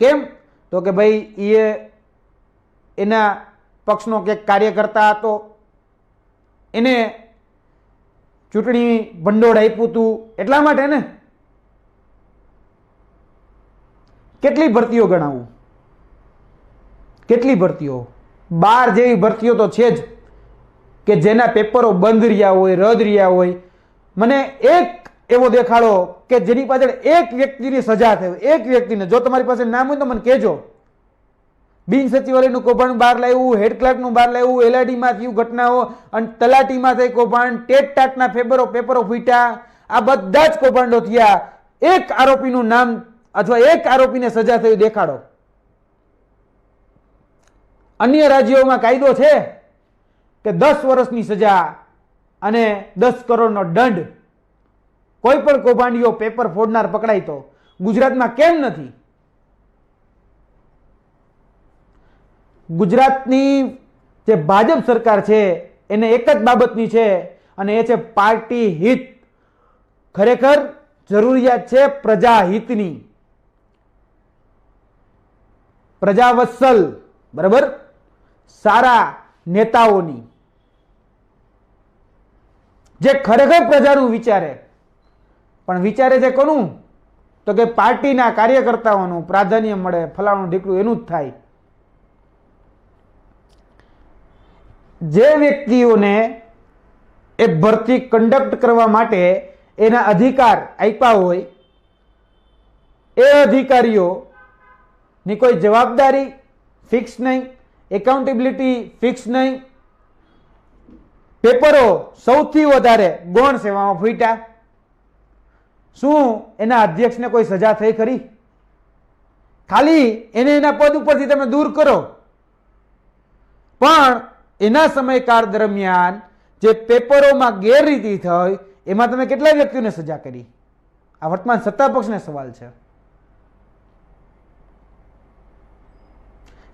કેમ? તો કે ભાઈ એ એના પક્ષનો કે કાર્યકર્તા હતો, એને ચૂંટણી ભંડોળ આપ્યું હતું એટલા માટે ને. કેટલી ભરતીઓ ગણાવું, કેટલી ભરતીઓ, 12 જેવી ભરતીઓ તો છે જ કે જેના પેપરો બંધ રહ્યા હોય, રદ રહ્યા હોય. મને એક એવો દેખાડો કે જેની પાછળ એક વ્યક્તિની સજા થઈ, એક વ્યક્તિને. જો તમારી પાસે નામ હોય તો મને કહેજો. બિન સચિવાલયનું કૌભાંડ બહાર લાવ્યું, હેડ ક્લાર્કનું બહાર લાવ્યું, એલઆઈડીમાં થયું ઘટનાઓ અને તલાટીમાં થઈ કૌભાંડ, ટેટ ટાટના પેપરો ફૂટ્યા, આ બધા જ કૌભાંડો થયા. એક આરોપીનું નામ અથવા એક આરોપીને સજા થઈ દેખાડો. અન્ય રાજ્યોમાં કાયદો છે કે 10 વર્ષની સજા અને 10 કરોડનો દંડ કોઈ પણ કૌભાંડીઓ પેપર ફોડનાર પકડાય તો. ગુજરાતમાં કેમ નથી? ગુજરાતની જે ભાજપ સરકાર છે એને એક જ બાબતની છે અને એ છે પાર્ટી હિત. ખરેખર જરૂરિયાત છે પ્રજાહિતની, પ્રજાવત્સલ, બરાબર, સારા નેતાઓની, જે ખરેખર પ્રજાનું વિચારે. પણ વિચારે છે કોનું? તો કે પાર્ટીના કાર્યકર્તાઓનું પ્રાધાન્ય મળે, ફલાણું ઢીકડું એનું જ થાય. જે વ્યક્તિઓને એ ભરતી કન્ડક્ટ કરવા માટે એના અધિકાર આપ્યા હોય એ અધિકારીઓની કોઈ જવાબદારી ફિક્સ નહીં, એકાઉન્ટેબિલિટી ફિક્સ નહીં. પેપરો સૌથી વધારે ગૌણ સેવામાં ફૂટ્યા. શું એના અધ્યક્ષને કોઈ સજા થઈ ખરી? ખાલી એને એના પદ ઉપરથી તમે દૂર કરો, પણ એના સમયકાળ દરમિયાન જે પેપરોમાં ગેરરીતિ થઈ એમાં તમે કેટલા વ્યક્તિઓને સજા કરી? આ વર્તમાન સત્તા પક્ષને સવાલ છે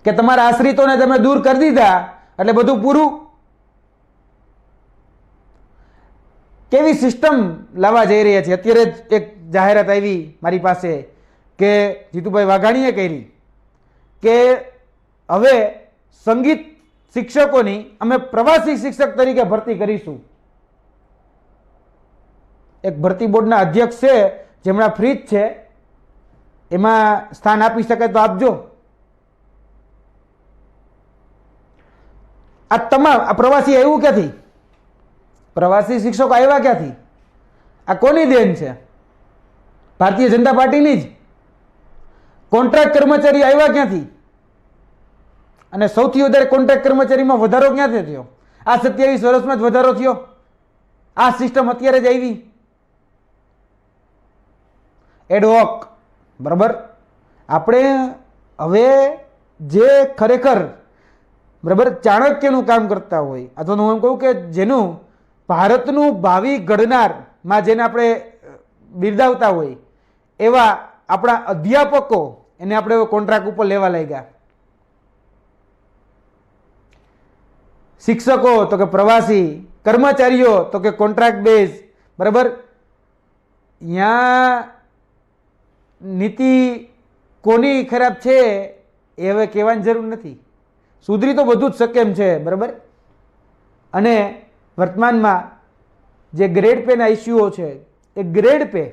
કે તમારા આશ્રિતોને તમે દૂર કરી દીધા એટલે બધું પૂરું? કેવી સિસ્ટમ લાવવા જઈ રહ્યા છે? અત્યારે જ એક જાહેરાત આવી મારી પાસે કે જીતુભાઈ વાઘાણીએ કરી કે હવે સંગીત શિક્ષકોની અમે પ્રવાસી શિક્ષક તરીકે ભરતી કરીશું. એક ભરતી બોર્ડના અધ્યક્ષ છે જેમના ફ્રીજ છે, એમાં સ્થાન આપી શકે તો આપજો. આ તમામ આ પ્રવાસી આવ્યું ક્યાંથી? પ્રવાસી શિક્ષકો આવ્યા ક્યાંથી? આ કોની દેન છે? ભારતીય જનતા પાર્ટીની જ. કોન્ટ્રાક્ટ કર્મચારી આવ્યા ક્યાંથી? અને સૌથી વધારે કોન્ટ્રાક્ટ કર્મચારીમાં વધારો ક્યાંથી થયો? આ 27 વર્ષમાં જ વધારો થયો. આ સિસ્ટમ અત્યારે જ આવી એડહોક, બરાબર. આપણે હવે જે ખરેખર બરાબર ચાણક્યનું કામ કરતા હોય અથવા હું એમ કહું કે જેનું ભારતનું ભાવિ ઘડનારમાં જેને આપણે બિરદાવતા હોય એવા આપણા અધ્યાપકો એને આપણે કોન્ટ્રાક્ટ ઉપર લેવા લાગ્યા. શિક્ષકો તો કે પ્રવાસી, કર્મચારીઓ તો કે કોન્ટ્રાક્ટ બેઝ, બરાબર. અહીંયા નીતિ કોની ખરાબ છે એ હવે કહેવાની જરૂર નથી. સુધરી તો બધું જ શક્ય એમ છે, બરાબર. અને વર્તમાનમાં જે ગ્રેડ પેના ઇસ્યુઓ છે એ ગ્રેડ પે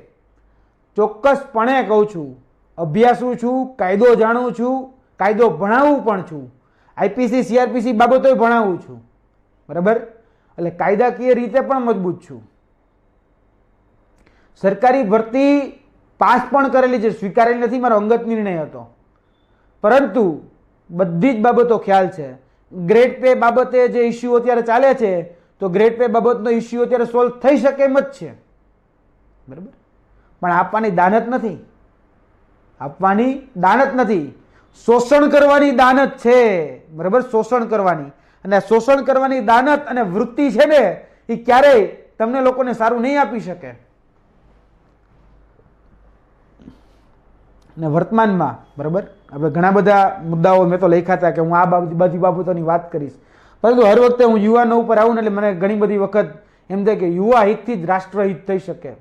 ચોક્કસપણે કહું છું, અભ્યાસુ છું, કાયદો જાણું છું, કાયદો ભણાવું પણ છું, આઈપીસી સીઆરપીસી બાબતોય ભણાવું છું, બરાબર. એટલે કાયદાકીય રીતે પણ મજબૂત છું. સરકારી ભરતી પાસ પણ કરેલી છે, સ્વીકારેલી નથી, મારો અંગત નિર્ણય હતો, પરંતુ બધી જ બાબતો ખ્યાલ છે. ગ્રેડ પે બાબતે જે ઇસ્યુ અત્યારે ચાલે છે તો ગ્રેડ પે બાબતનો ઇસ્યુ અત્યારે સોલ્વ થઈ શકે એમ જ છે, બરાબર. પણ આપવાની દાનત નથી, આપવાની દાનત નથી, શોષણ કરવાની દાનત છે, બરાબર. શોષણ કરવાની, અને શોષણ કરવાની દાનત અને વૃત્તિ છે ને એ ક્યારેય તમને લોકોને સારું નહીં આપી શકે. ને વર્તમાનમાં, બરાબર, આપણે ઘણા બધા મુદ્દાઓ મેં તો લખ્યા હતા કે હું આ બધી બાબતોની વાત કરીશ, પરંતુ હર વખતે હું યુવાનો ઉપર આવું ને એટલે મને ઘણી બધી વખત એમ થાય કે યુવા હિતથી જ રાષ્ટ્રહિત થઈ શકે.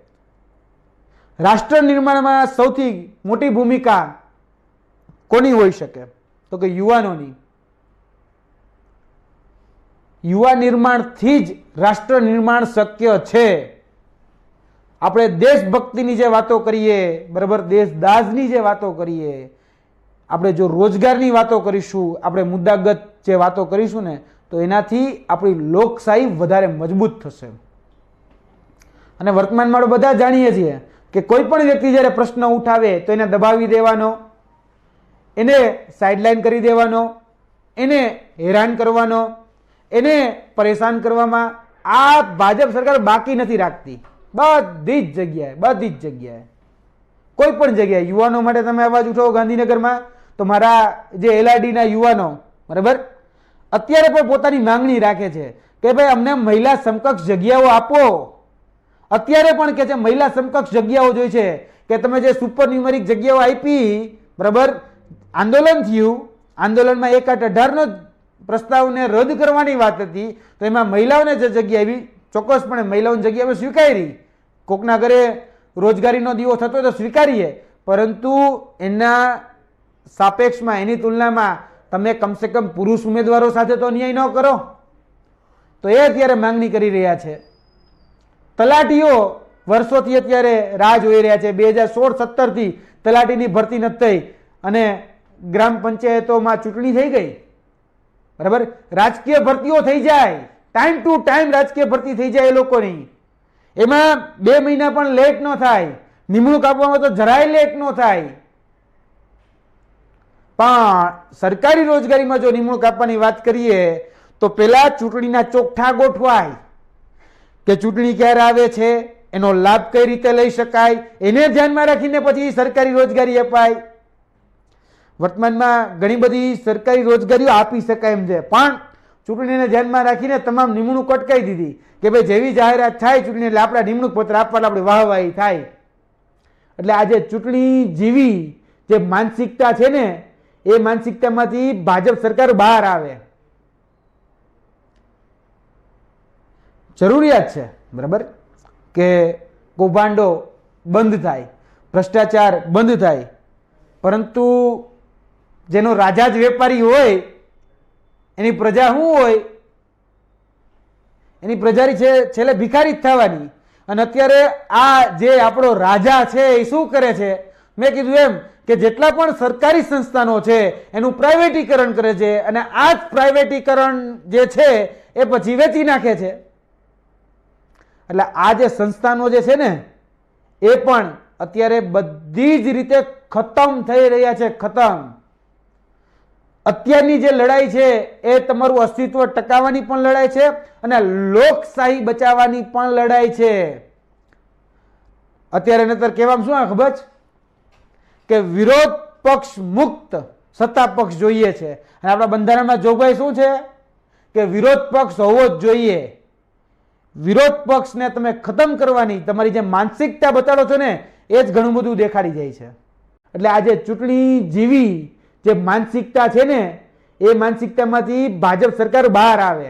રાષ્ટ્ર નિર્માણમાં સૌથી મોટી ભૂમિકા કોની હોઈ શકે? તો કે યુવાનોની. યુવા નિર્માણથી જ રાષ્ટ્ર નિર્માણ શક્ય છે. આપણે દેશભક્તિની જે વાતો કરીએ, બરાબર, દેશદાઝની જે વાતો કરીએ, આપણે જો રોજગારની વાતો કરીશું, આપણે મુદ્દાગત જે વાતો કરીશું ને તો એનાથી આપણી લોકશાહી વધારે મજબૂત થશે. અને વર્તમાનમાં બધા જાણીએ છીએ કે કોઈ પણ વ્યક્તિ જ્યારે પ્રશ્ન ઉઠાવે તો એને દબાવી દેવાનો, એને સાઇડલાઇન કરી દેવાનો, એને હેરાન કરવાનો, એને પરેશાન કરવામાં આ ભાજપ સરકાર બાકી નથી રાખતી. બધી જ જગ્યાએ કોઈ પણ જગ્યાએ યુવાનો માટે તમે અવાજ ઉઠાવો ગાંધીનગરમાં તો મારા જે એલઆરડીના યુવાનો બરાબર અત્યારે પણ પોતાની માંગણી રાખે છે કે ભાઈ અમને મહિલા સમકક્ષ જગ્યાઓ આપો. અત્યારે પણ કે છે મહિલા સમકક્ષ જગ્યાઓ જોઈ છે કે તમે જે સુપર ન્યુમેરિક જગ્યાઓ આપી બરાબર, આંદોલન થયું, આંદોલનમાં 1/18નો પ્રસ્તાવને રદ કરવાની વાત હતી તો એમાં મહિલાઓને જે જગ્યા આવી ચોક્કસપણે મહિલાઓની જગ્યા અમે સ્વીકારી. કોકના ઘરે રોજગારીનો દીવો થતો હોય તો સ્વીકારીએ, પરંતુ એના સાપેક્ષમાં એની તુલનામાં તમે કમસે કમ પુરુષ ઉમેદવારો સાથે તો અન્યાય ન કરો. તો એ અત્યારે માંગણી કરી રહ્યા છે. તલાટીઓ વર્ષોથી અત્યારે રાહ જોઈ રહ્યા છે. 2016-17થી તલાટીની ભરતી નથી થઈ અને ગ્રામ પંચાયતોમાં ચૂંટણી થઈ ગઈ બરાબર. રાજકીય ભરતીઓ થઈ જાય, ટાઈમ ટુ ટાઈમ રાજકીય ભરતી થઈ જાય એ લોકોની, એમાં 2 મહિના પણ લેટ ન થાય, નિમણૂક આપવામાં તો જરાય લેટ ન થાય. પણ સરકારી રોજગારીમાં જો નિમણૂક આપવાની વાત કરીએ તો પેલા ચૂંટણીના ચોકઠા ગોઠવાય કે ચૂંટણી ક્યારે આવે છે, એનો લાભ કઈ રીતે લઈ શકાય, એને ધ્યાનમાં રાખીને પછી સરકારી રોજગારી અપાય. વર્તમાનમાં ઘણી બધી સરકારી રોજગારીઓ આપી શકાય એમ છે, પણ ચૂંટણીને ધ્યાનમાં રાખીને તમામ નિમણૂક અટકાવી દીધી કે ભાઈ જેવી જાહેરાત થાય ચૂંટણી એટલે આપણા નિમણૂક પત્ર આપવા આપણી વાહવાહી થાય. એટલે આજે ચૂંટણી જેવી જે માનસિકતા છે ને એ માનસિકતામાંથી ભાજપ સરકાર બહાર આવે. જરૂરિયાત છે બરાબર કે કૌભાંડો બંધ થાય, ભ્રષ્ટાચાર બંધ થાય, પરંતુ જેનો રાજા જ વેપારી હોય એની પ્રજા શું હોય, એની પ્રજાની છે છેલ્લે ભિખારી જ થવાની. અને અત્યારે આ જે આપણો રાજા છે એ શું કરે છે, મેં કીધું એમ કે જેટલા પણ સરકારી સંસ્થાનો છે એનું પ્રાઇવેટીકરણ કરે છે અને આ જ પ્રાઇવેટીકરણ જે છે એ પછી વેચી નાખે છે. એટલે આ જે સંસ્થાનો જે છે ને એ પણ અત્યારે બધી જ રીતે ખતમ થઈ રહ્યા છે. ખતમ. અત્યારની જે લડાઈ છે એ તમારું અસ્તિત્વ ટકાવવાની પણ લડાઈ છે અને લોકશાહી બચાવવાની પણ લડાઈ છે. અત્યારે નતર કહેવામાં શું ખબર છે કે વિરોધ પક્ષ મુક્ત સત્તા પક્ષ જોઈએ છે અને આપણા બંધારણમાં જોગવાઈ શું છે કે વિરોધ પક્ષ હોવો જ જોઈએ. વિરોધ પક્ષને તમે ખતમ કરવાની તમારી જે માનસિકતા બતાડો છો ને એ જ ઘણું બધું દેખાડી જાય છે. એટલે આજે ચૂંટણી જેવી જે માનસિકતા છે ને એ માનસિકતામાંથી ભાજપ સરકાર બહાર આવે.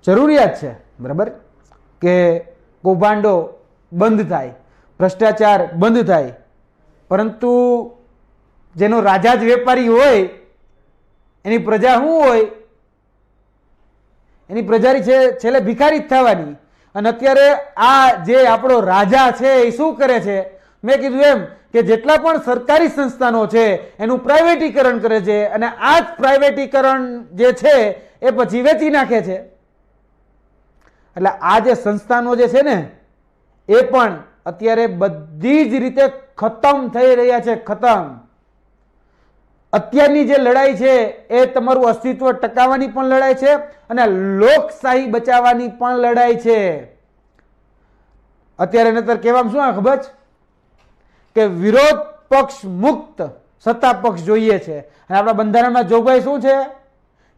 જરૂરિયાત છે બરાબર કે કૌભાંડો બંધ થાય, ભ્રષ્ટાચાર બંધ થાય, પરંતુ જેનો રાજા જ વેપારી હોય એની પ્રજા શું હોય, એની પ્રજાની છે છેલ્લે ભિખારી જ થવાની. અને અત્યારે આ જે આપણો રાજા છે એ શું કરે છે, મેં કીધું એમ કે જેટલા પણ સરકારી સંસ્થાનો છે એનું પ્રાઇવેટીકરણ કરે છે અને આ જ પ્રાઇવેટીકરણ જે છે એ પછી વેચી નાખે છે. એટલે આ જે સંસ્થાનો જે છે ને એ પણ અત્યારે બધી જ રીતે ખતમ થઈ રહ્યા છે. ખતમ. અત્યારની જે લડાઈ છે એ તમારું અસ્તિત્વ ટકાવવાની પણ લડાઈ છે અને લોકશાહી બચાવવાની પણ લડાઈ છે. અત્યારે નતર કહેવામાં શું ખબર છે કે વિરોધ પક્ષ મુક્ત સત્તા પક્ષ જોઈએ છે અને આપણા બંધારણમાં જોગવાઈ શું છે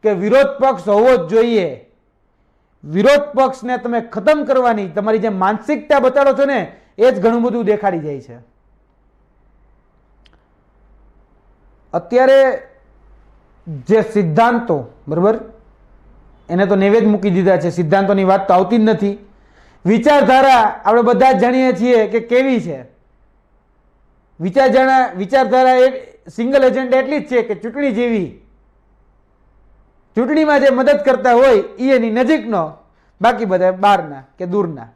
કે વિરોધ પક્ષ હોવો જ જોઈએ. વિરોધ પક્ષને તમે ખતમ કરવાની તમારી જે માનસિકતા બતાડો છો ને એ જ ઘણું બધું દેખાડી જાય છે. અત્યારે જે સિદ્ધાંતો બરાબર એને તો નૈવેદ્ય મૂકી દીધા છે, સિદ્ધાંતોની વાત તો આવતી જ નથી. વિચારધારા આપણે બધા જ જાણીએ છીએ કે કેવી છે. વિચારધારા એ સિંગલ એજન્ટ એટલી જ છે કે ચૂંટણી જેવી. ચૂંટણીમાં જે મદદ કરતા હોય એ એની નજીકનો, બાકી બધા બહારના કે દૂરના,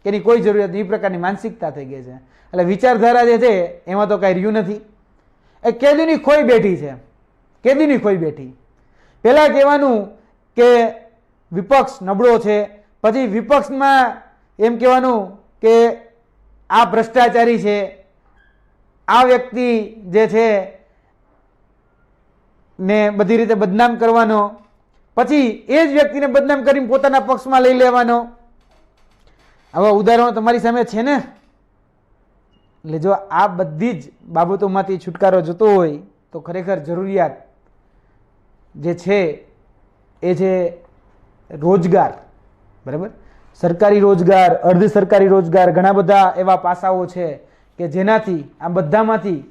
એની કોઈ જરૂરિયાત એ પ્રકારની માનસિકતા થઈ ગઈ છે. એટલે વિચારધારા જે છે એમાં તો કાંઈ રહ્યું નથી. એ કેદીની ખોઈ બેઠી છે, કેદીની ખોઈ બેઠી. પહેલા કહેવાનું કે વિપક્ષ નબળો છે, પછી વિપક્ષમાં એમ કહેવાનું કે આ ભ્રષ્ટાચારી છે, આ વ્યક્તિ જે છે ને બધી રીતે બદનામ કરવાનો, પછી એ જ વ્યક્તિને બદનામ કરીને પોતાના પક્ષમાં લઈ લેવાનો. આવા ઉદાહરણો તમારી સામે છે ને. એટલે જો આ બધી જ બાબતોમાંથી છુટકારો જોતો હોય તો ખરેખર જરૂરિયાત જે છે એ છે રોજગાર. બરાબર, સરકારી રોજગાર, અર્ધ સરકારી રોજગાર, ઘણા બધા એવા પાસાઓ છે કે જેનાથી આ બધામાંથી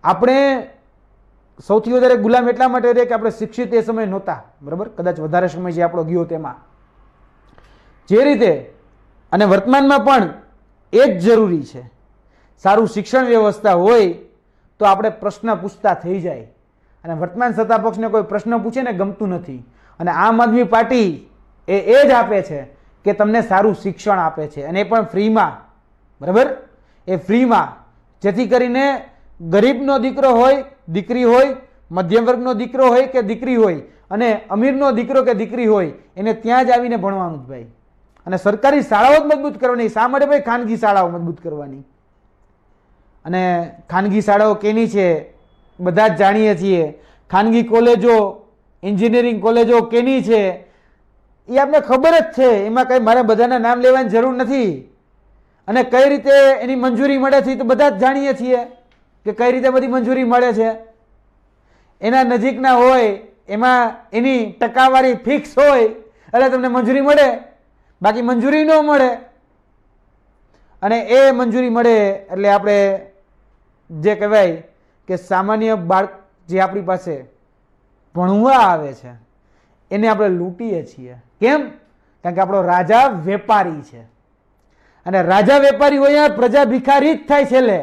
આપણે સૌથી વધારે ગુલામ એટલા માટે રહે કે આપણે શિક્ષિત એ સમય નહોતા. બરાબર, કદાચ વધારે સમય જે આપણો ગયો તેમાં જે રીતે અને વર્તમાનમાં પણ એ જ જરૂરી છે. સારું શિક્ષણ વ્યવસ્થા હોય તો આપણે પ્રશ્ન પૂછતા થઈ જાય. અને વર્તમાન સત્તા પક્ષને કોઈ પ્રશ્ન પૂછે ને ગમતું નથી. અને આમ આદમી પાર્ટી એ જ આપે છે કે તમને સારું શિક્ષણ આપે છે, અને એ પણ ફ્રીમાં. બરાબર, એ ફ્રીમાં, જેથી કરીને ગરીબનો દીકરો હોય, દીકરી હોય, મધ્યમ વર્ગનો દીકરો હોય કે દીકરી હોય, અને અમીરનો દીકરો કે દીકરી હોય, એને ત્યાં જ આવીને ભણવાનું જ ભાઈ. અને સરકારી શાળાઓ જ મજબૂત કરવાની. શા માટે ભાઈ ખાનગી શાળાઓ મજબૂત કરવાની? અને ખાનગી શાળાઓ કેની છે બધા જ જાણીએ છીએ. ખાનગી કોલેજો, એન્જિનિયરિંગ કોલેજો કેની છે એ આપણે ખબર જ છે. એમાં કંઈ મારે બધાના નામ લેવાની જરૂર નથી. અને કઈ રીતે એની મંજૂરી મળે છે તો બધા જ જાણીએ છીએ કે કઈ રીતે બધી મંજૂરી મળે છે. એના નજીકના હોય, એમાં એની ટકાવારી ફિક્સ હોય એટલે તમને મંજૂરી મળે, બાકી મંજૂરી ન મળે. અને એ મંજૂરી મળે એટલે આપણે જે કહેવાય કે સામાન્ય બાળક જે આપણી પાસે ભણવા આવે છે એને આપણે લૂંટીએ છીએ. કેમ? કારણ કે આપણો રાજા વેપારી છે, અને રાજા વેપારી હોય પ્રજા ભિખારી જ થાય છેલ્લે.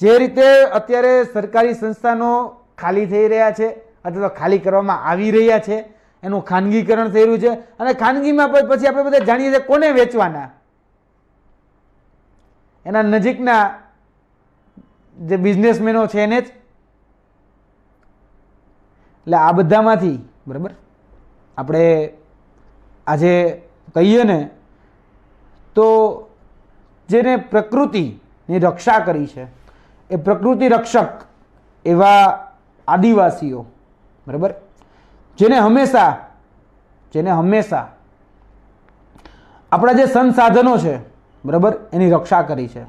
જે રીતે અત્યારે સરકારી સંસ્થાનો ખાલી થઈ રહ્યા છે અથવા તો ખાલી કરવામાં આવી રહ્યા છે, એનું ખાનગીકરણ થઈ રહ્યું છે. અને ખાનગીમાં પછી આપણે બધા જાણીએ છીએ કોને વેચવાના? એના નજીકના જે બિઝનેસમેનો છે એને જ. એટલે આ બધામાંથી બરાબર આપણે આજે કહીએ ને તો જેને પ્રકૃતિની રક્ષા કરી છે એ પ્રકૃતિ રક્ષક એવા આદિવાસીઓ, બરાબર, જેને હંમેશા આપણા જે સંસાધનો છે બરાબર એની રક્ષા કરી છે.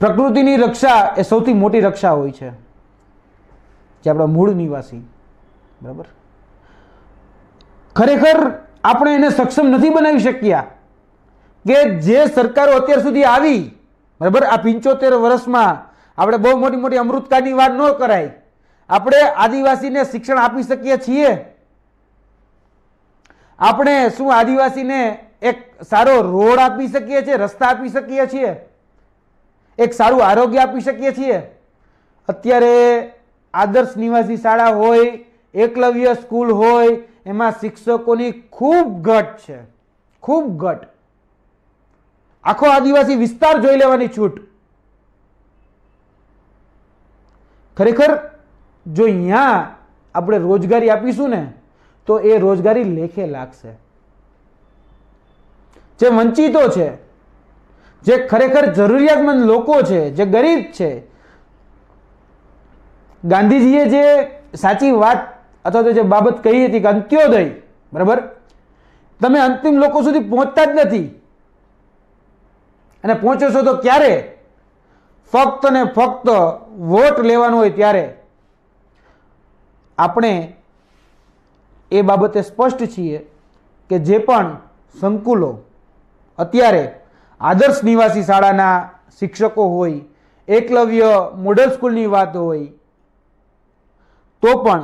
પ્રકૃતિની રક્ષા એ સૌથી મોટી રક્ષા હોય છે. જે આપણા મૂળ નિવાસી, બરાબર, ખરેખર આપણે એને સક્ષમ નથી બનાવી શક્યા કે જે સરકારો અત્યાર સુધી આવી, બરાબર, આ 75 વર્ષમાં આપણે બહુ મોટી મોટી અમૃતકાળની વાત ન કરાય. આપણે આદિવાસીને શિક્ષણ આપી શકીએ છીએ? આપણે શું આદિવાસીને એક સારો રોડ આપી શકીએ છીએ, રસ્તા આપી શકીએ છીએ, એક સારું આરોગ્ય આપી શકીએ છીએ? અત્યારે આદર્શ નિવાસી શાળા હોય, એકલવ્ય સ્કૂલ હોય, એમાં શિક્ષકોની ખૂબ ઘટ છે, ખૂબ ઘટ. આખો આદિવાસી વિસ્તાર જોઈ લેવાની છૂટ. ખરેખર જો અહીંયા આપણે રોજગારી આપીશું ને તો એ રોજગારી લેખે લાગશે. જે વંચિતો છે, જે ખરેખર જરૂરિયાતમંદ લોકો છે, જે ગરીબ છે, ગાંધીજીએ જે સાચી વાત અથવા તો જે બાબત કહી હતી કે અંત્યોદય, બરાબર, તમે અંતિમ લોકો સુધી પહોંચતા જ નથી. અને પહોંચો છો તો ક્યારે? ફક્ત ને ફક્ત વોટ લેવાનો હોય ત્યારે. આપણે એ બાબતે સ્પષ્ટ છીએ કે જે પણ સંકુલો અત્યારે આદર્શ નિવાસી શાળાના શિક્ષકો હોય, એકલવ્ય મોડલ સ્કૂલની વાત હોય, તો પણ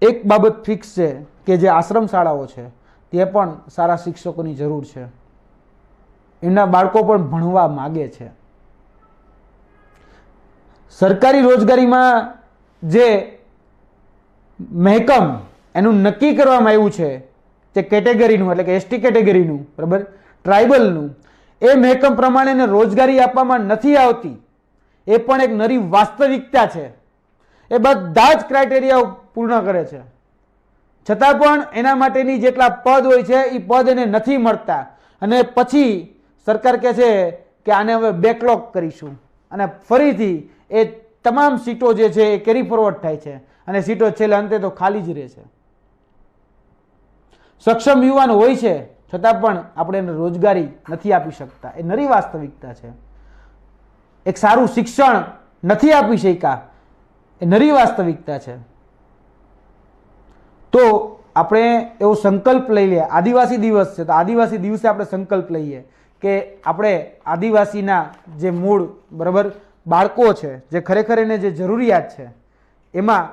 એક બાબત ફિક્સ છે કે જે આશ્રમ શાળાઓ છે તે પણ સારા શિક્ષકોની જરૂર છે. એમના બાળકો પણ ભણવા માગે છે. સરકારી રોજગારીમાં જે મહેકમ એનું નક્કી કરવામાં આવ્યું છે તે કેટેગરીનું, એટલે કે એસટી કેટેગરીનું, બરાબર, ટ્રાઇબલનું, એ મહેકમ પ્રમાણે રોજગારી આપવામાં નથી આવતી. એ પણ એક નરી વાસ્તવિકતા છે. એ બધા જ ક્રાઇટેરિયા પૂર્ણ કરે છે, છતાં પણ એના માટેની જેટલા પદ હોય છે એ પદ એને નથી મળતા. અને પછી સરકાર કહે છે કે આને હવે બેકલોગ કરીશું. અને ફરીથી એ તમામ સીટો જે છે એ કેરી ફોરવર્ડ થાય છે અને સીટો છેલ્લે અંતે તો ખાલી જ રહે છે. સક્ષમ યુવાન હોય છે છતાં પણ આપણે એને રોજગારી નથી આપી શકતા, એ નરી વાસ્તવિકતા છે. એક સારું શિક્ષણ નથી આપી શક્યા, એ નરી વાસ્તવિકતા છે. તો આપણે એવો સંકલ્પ લઈ લઈએ, આદિવાસી દિવસ છે તો આદિવાસી દિવસે આપણે સંકલ્પ લઈએ કે આપણે આદિવાસીના જે મૂળ બરાબર બાળકો છે, જે ખરેખર એને જે જરૂરિયાત છે, એમાં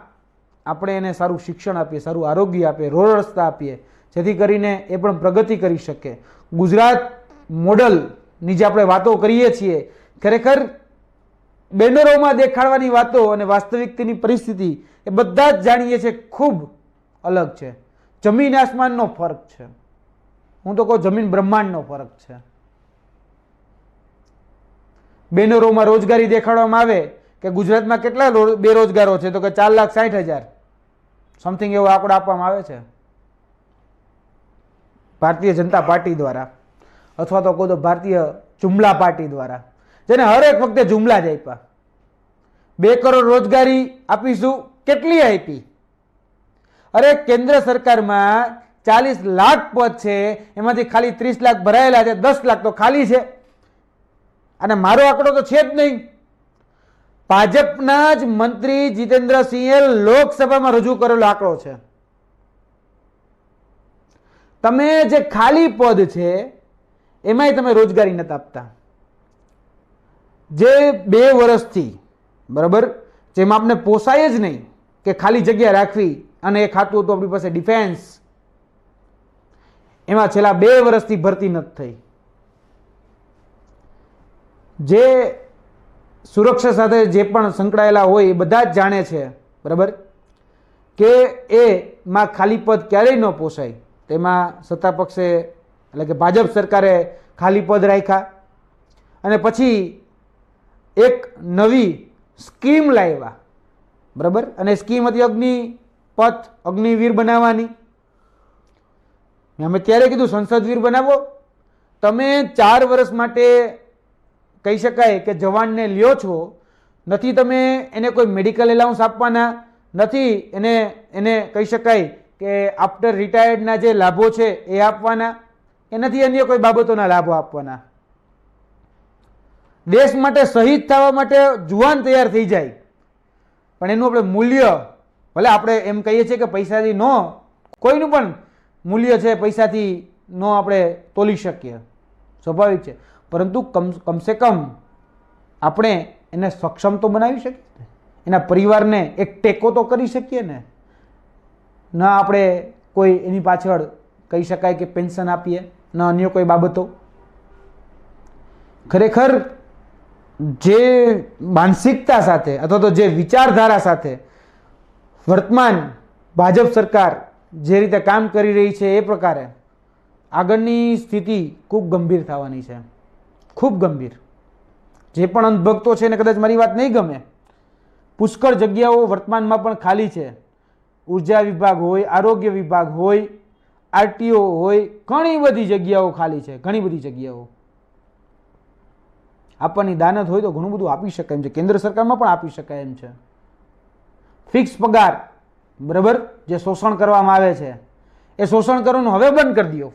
આપણે એને સારું શિક્ષણ આપીએ, સારું આરોગ્ય આપીએ, રોડ રસ્તા આપીએ, જેથી કરીને એ પણ પ્રગતિ કરી શકે. ગુજરાત મોડલની જે આપણે વાતો કરીએ છીએ, ખરેખર બેનરોમાં દેખાડવાની વાતો અને વાસ્તવિકતાની પરિસ્થિતિ એ બધા જ જાણીએ છીએ ખૂબ અલગ છે. જમીન આસમાનનો ફરક છે. હું તો કહું જમીન બ્રહ્માંડનો ફરક છે. બેનરોમાં રોજગારી દેખાડવામાં આવે કે ગુજરાતમાં કેટલા બેરોજગારો છે, તો કે 4,60,000 સમથિંગ એવો આંકડો આપવામાં આવે છે ભારતીય જનતા પાર્ટી દ્વારા, અથવા તો કહો તો ભારતીય જુમલા પાર્ટી દ્વારા, જેને હરેક વખતે જુમલા જ આપ્યા. 2 કરોડ રોજગારી આપીશું, કેટલી આપી? અરે કેન્દ્ર સરકારમાં 40 લાખ પદ છે, એમાંથી ખાલી 30 લાખ ભરાયેલા છે, 10 લાખ તો ખાલી છે. અને મારો આંકડો તો છે જ નહીં. ભાજપના જ મંત્રી જીતેન્દ્રસિંહે લોકસભામાં રજૂ કરેલો આંકડો છે. તમે જે ખાલી પદ છે એમાંય તમે રોજગારી નથી આપતા. જે 2 વર્ષથી બરાબર જેમાં આપણે પોસાય જ નહીં કે ખાલી જગ્યા રાખવી, અને એ ખાતું હતું આપણી પાસે ડિફેન્સ, એમાં છેલ્લા 2 વર્ષથી ભરતી નથી થઈ. જે સુરક્ષા સાથે જે પણ સંકળાયેલા હોય એ બધા જ જાણે છે બરાબર કે એમાં ખાલી પદ ક્યારેય ન પોસાય. તેમાં સત્તા પક્ષે એટલે કે ભાજપ સરકારે ખાલી પદ રાખ્યા અને પછી એક નવી સ્કીમ લાવ્યા બરાબર, અને સ્કીમ હતી અગ્નિપથ, અગ્નિવીર બનાવવાની. અમે ત્યારે કીધું સંસદવીર બનાવો. તમે 4 વર્ષ માટે કહી શકાય કે જવાનને લ્યો છો, નથી તમે એને કોઈ મેડિકલ એલાઉન્સ આપવાના, નથી એને કહી શકાય કે આફ્ટર રિટાયર્ડના જે લાભો છે એ આપવાના, એ નથી અન્ય કોઈ બાબતોના લાભો આપવાના. દેશ માટે શહીદ થવા માટે જુવાન તૈયાર થઈ જાય, પણ એનું આપણે મૂલ્ય, ભલે આપણે એમ કહીએ છીએ કે પૈસાથી ન, કોઈનું પણ મૂલ્ય છે પૈસાથી ન આપણે તોલી શકીએ, સ્વાભાવિક છે, પરંતુ કમસે કમ આપણે એને સક્ષમ તો બનાવી શકીએ, એના પરિવારને એક ટેકો તો કરી શકીએ ને. ન આપણે કોઈ એની પાછળ કહી શકાય કે પેન્શન આપીએ, ન અન્ય કોઈ બાબતો. ખરેખર જે માનસિકતા સાથે અથવા તો જે વિચારધારા સાથે વર્તમાન ભાજપ સરકાર જે રીતે કામ કરી રહી છે એ પ્રકારે આગળની સ્થિતિ ખૂબ ગંભીર થવાની છે, ખૂબ ગંભીર. જે પણ અંધભક્તો છે એને કદાચ મારી વાત નહીં ગમે, પુષ્કળ જગ્યાઓ વર્તમાનમાં પણ ખાલી છે. ઉર્જા વિભાગ હોય, આરોગ્ય વિભાગ હોય, આરટીઓ હોય, ઘણી બધી જગ્યાઓ ખાલી છે, ઘણી બધી જગ્યાઓ. આપવાની દાનત હોય તો ઘણું બધું આપી શકાય એમ છે, કેન્દ્ર સરકારમાં પણ આપી શકાય એમ છે. ફિક્સ પગાર બરાબર, જે શોષણ કરવામાં આવે છે એ શોષણ કરવાનું હવે બંધ કરી દો.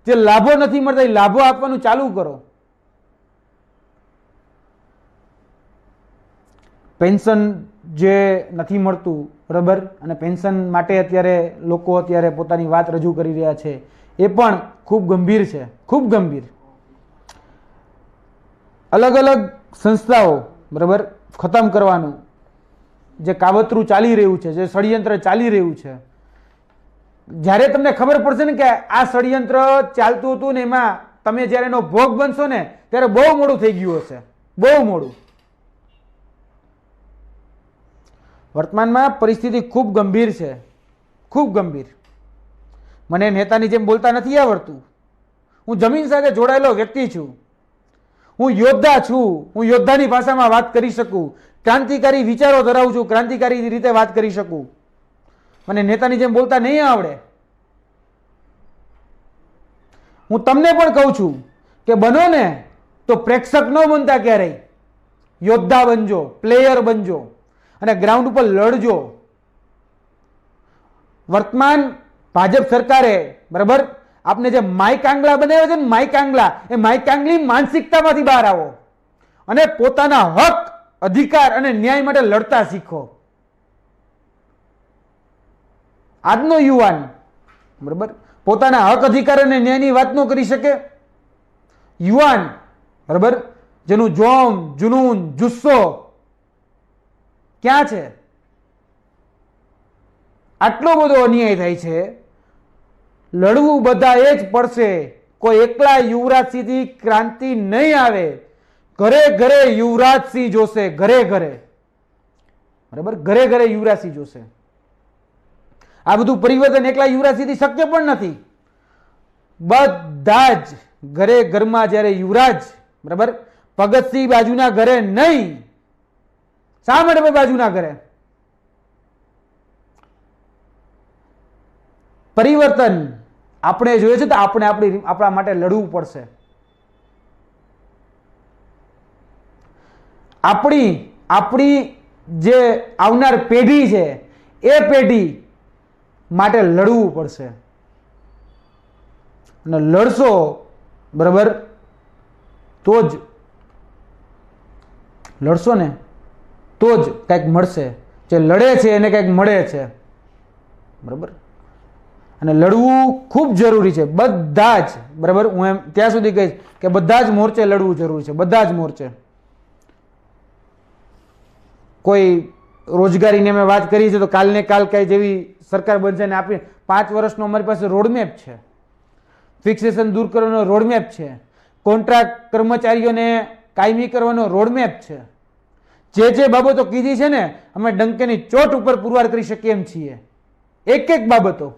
જે લાભો નથી મળતા એ લાભો આપવાનું ચાલુ કરો. પેન્શન જે નથી મળતું બરાબર, અને પેન્શન માટે અત્યારે લોકો અત્યારે પોતાની વાત રજૂ કરી રહ્યા છે, એ પણ ખૂબ ગંભીર છે, ખૂબ ગંભીર. અલગ અલગ સંસ્થાઓ બરાબર ખતમ કરવાનું જે કાવતરું ચાલી રહ્યું છે, જે ષડયંત્ર ચાલી રહ્યું છે, જ્યારે તમને ખબર પડશે ને કે આ ષડયંત્ર ચાલતું હતું ને એમાં તમે જ્યારે એનો ભોગ બનશો ને ત્યારે બહુ મોડું થઈ ગયું હશે, બહુ મોડું. વર્તમાનમાં પરિસ્થિતિ ખૂબ ગંભીર છે, ખૂબ ગંભીર. મને નેતાની જેમ બોલતા નથી આવડતું. હું જમીન સાથે જોડાયેલો વ્યક્તિ છું, હું યોદ્ધા છું, હું યોદ્ધાની ભાષામાં વાત કરી શકું, ક્રાંતિકારી વિચારો ધરાવું છું, ક્રાંતિકારી રીતે વાત કરી શકું. મને નેતાની જેમ બોલતા નહીં આવડે. હું તમને પણ કહું છું કે બનો ને તો પ્રેક્ષક ન બનતા ક્યારેય, યોદ્ધા બનજો, પ્લેયર બનજો અને ગ્રાઉન્ડ ઉપર લડજો. વર્તમાન ભાજપ સરકારે બરાબર આપને જે માઇક આંગળા બનાવ્યો છે ને, માઇક આંગળા, એ માઇક આંગળી માનસિકતામાંથી બહાર આવો અને પોતાના હક, અધિકાર અને ન્યાય માટે લડતા શીખો. આજનો યુવાન બરાબર પોતાના હક, અધિકાર અને ન્યાયની વાત ન કરી શકે. યુવાન બરાબર જેનું જોમ, જુનૂન, જુસ્સો ક્યાં છે? આટલો બધો અન્યાય થાય છે. લડવું બધા એ જ પડશે. કોઈ એકલા યુવરાજસિંહથી ક્રાંતિ નહીં આવે. ઘરે ઘરે યુવરાજસિંહ જોશે, ઘરે ઘરે બરાબર, ઘરે ઘરે યુવરાજસિંહ જોશે. આ બધું પરિવર્તન એકલા યુવરાજસિંહથી શક્ય પણ નથી. બધા જ ઘરે ઘરમાં જ્યારે યુવરાજ બરાબર, ભગતસિંહ બાજુના ઘરે નહીં. શા માટે બાજુના ઘરે? પરિવર્તન આપણે જોઈએ છે તો આપણે આપણા માટે લડવું પડશે. આપણી જે આવનાર પેઢી છે એ પેઢી માટે લડવું પડશે. અને લડશો બરાબર તો જ લડશો ને તો જ કંઈક મળશે. જે લડે છે એને કંઈક મળે છે બરાબર. અને લડવું ખૂબ જરૂરી છે બધા જ બરાબર. હું એમ ત્યાં સુધી કહીશ કે બધા જ મોરચે લડવું જરૂરી છે, બધા જ મોરચે. કોઈ રોજગારીની અમે વાત કરી છે તો કાલને કાલ કઈ જેવી સરકાર બનશે ને આપી 5 વર્ષનો અમારી પાસે રોડમેપ છે. ફિક્સેશન દૂર કરવાનો રોડમેપ છે. કોન્ટ્રાક્ટ કર્મચારીઓને કાયમી કરવાનો રોડમેપ છે. જે બાબતો કીધી છે ને અમે ડંકેની ચોટ ઉપર પુરવાર કરી શકીએ એમ છીએ. એક એક બાબતો.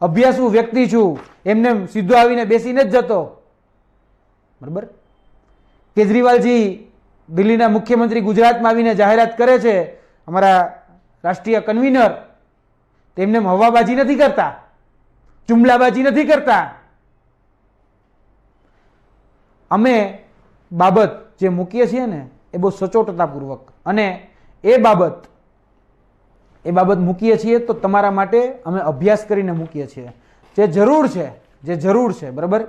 અભ્યાસુ વ્યક્તિ છું, એમને સીધો આવીને બેસીને જ જતો બરાબર. કેજરીવાલજી દિલ્હીના મુખ્યમંત્રી ગુજરાતમાં આવીને જાહેરાત કરે છે, અમારા રાષ્ટ્રીય કન્વીનર, તેમને હવાબાજી નથી કરતા, જુમલાબાજી નથી કરતા. અમે બાબત જે મૂકીએ છીએ ને એ બહુ સચોટતાપૂર્વક અને એ બાબત મૂકીએ છીએ તો તમારા માટે અમે અભ્યાસ કરીને મૂકીએ છીએ. જે જરૂર છે બરાબર,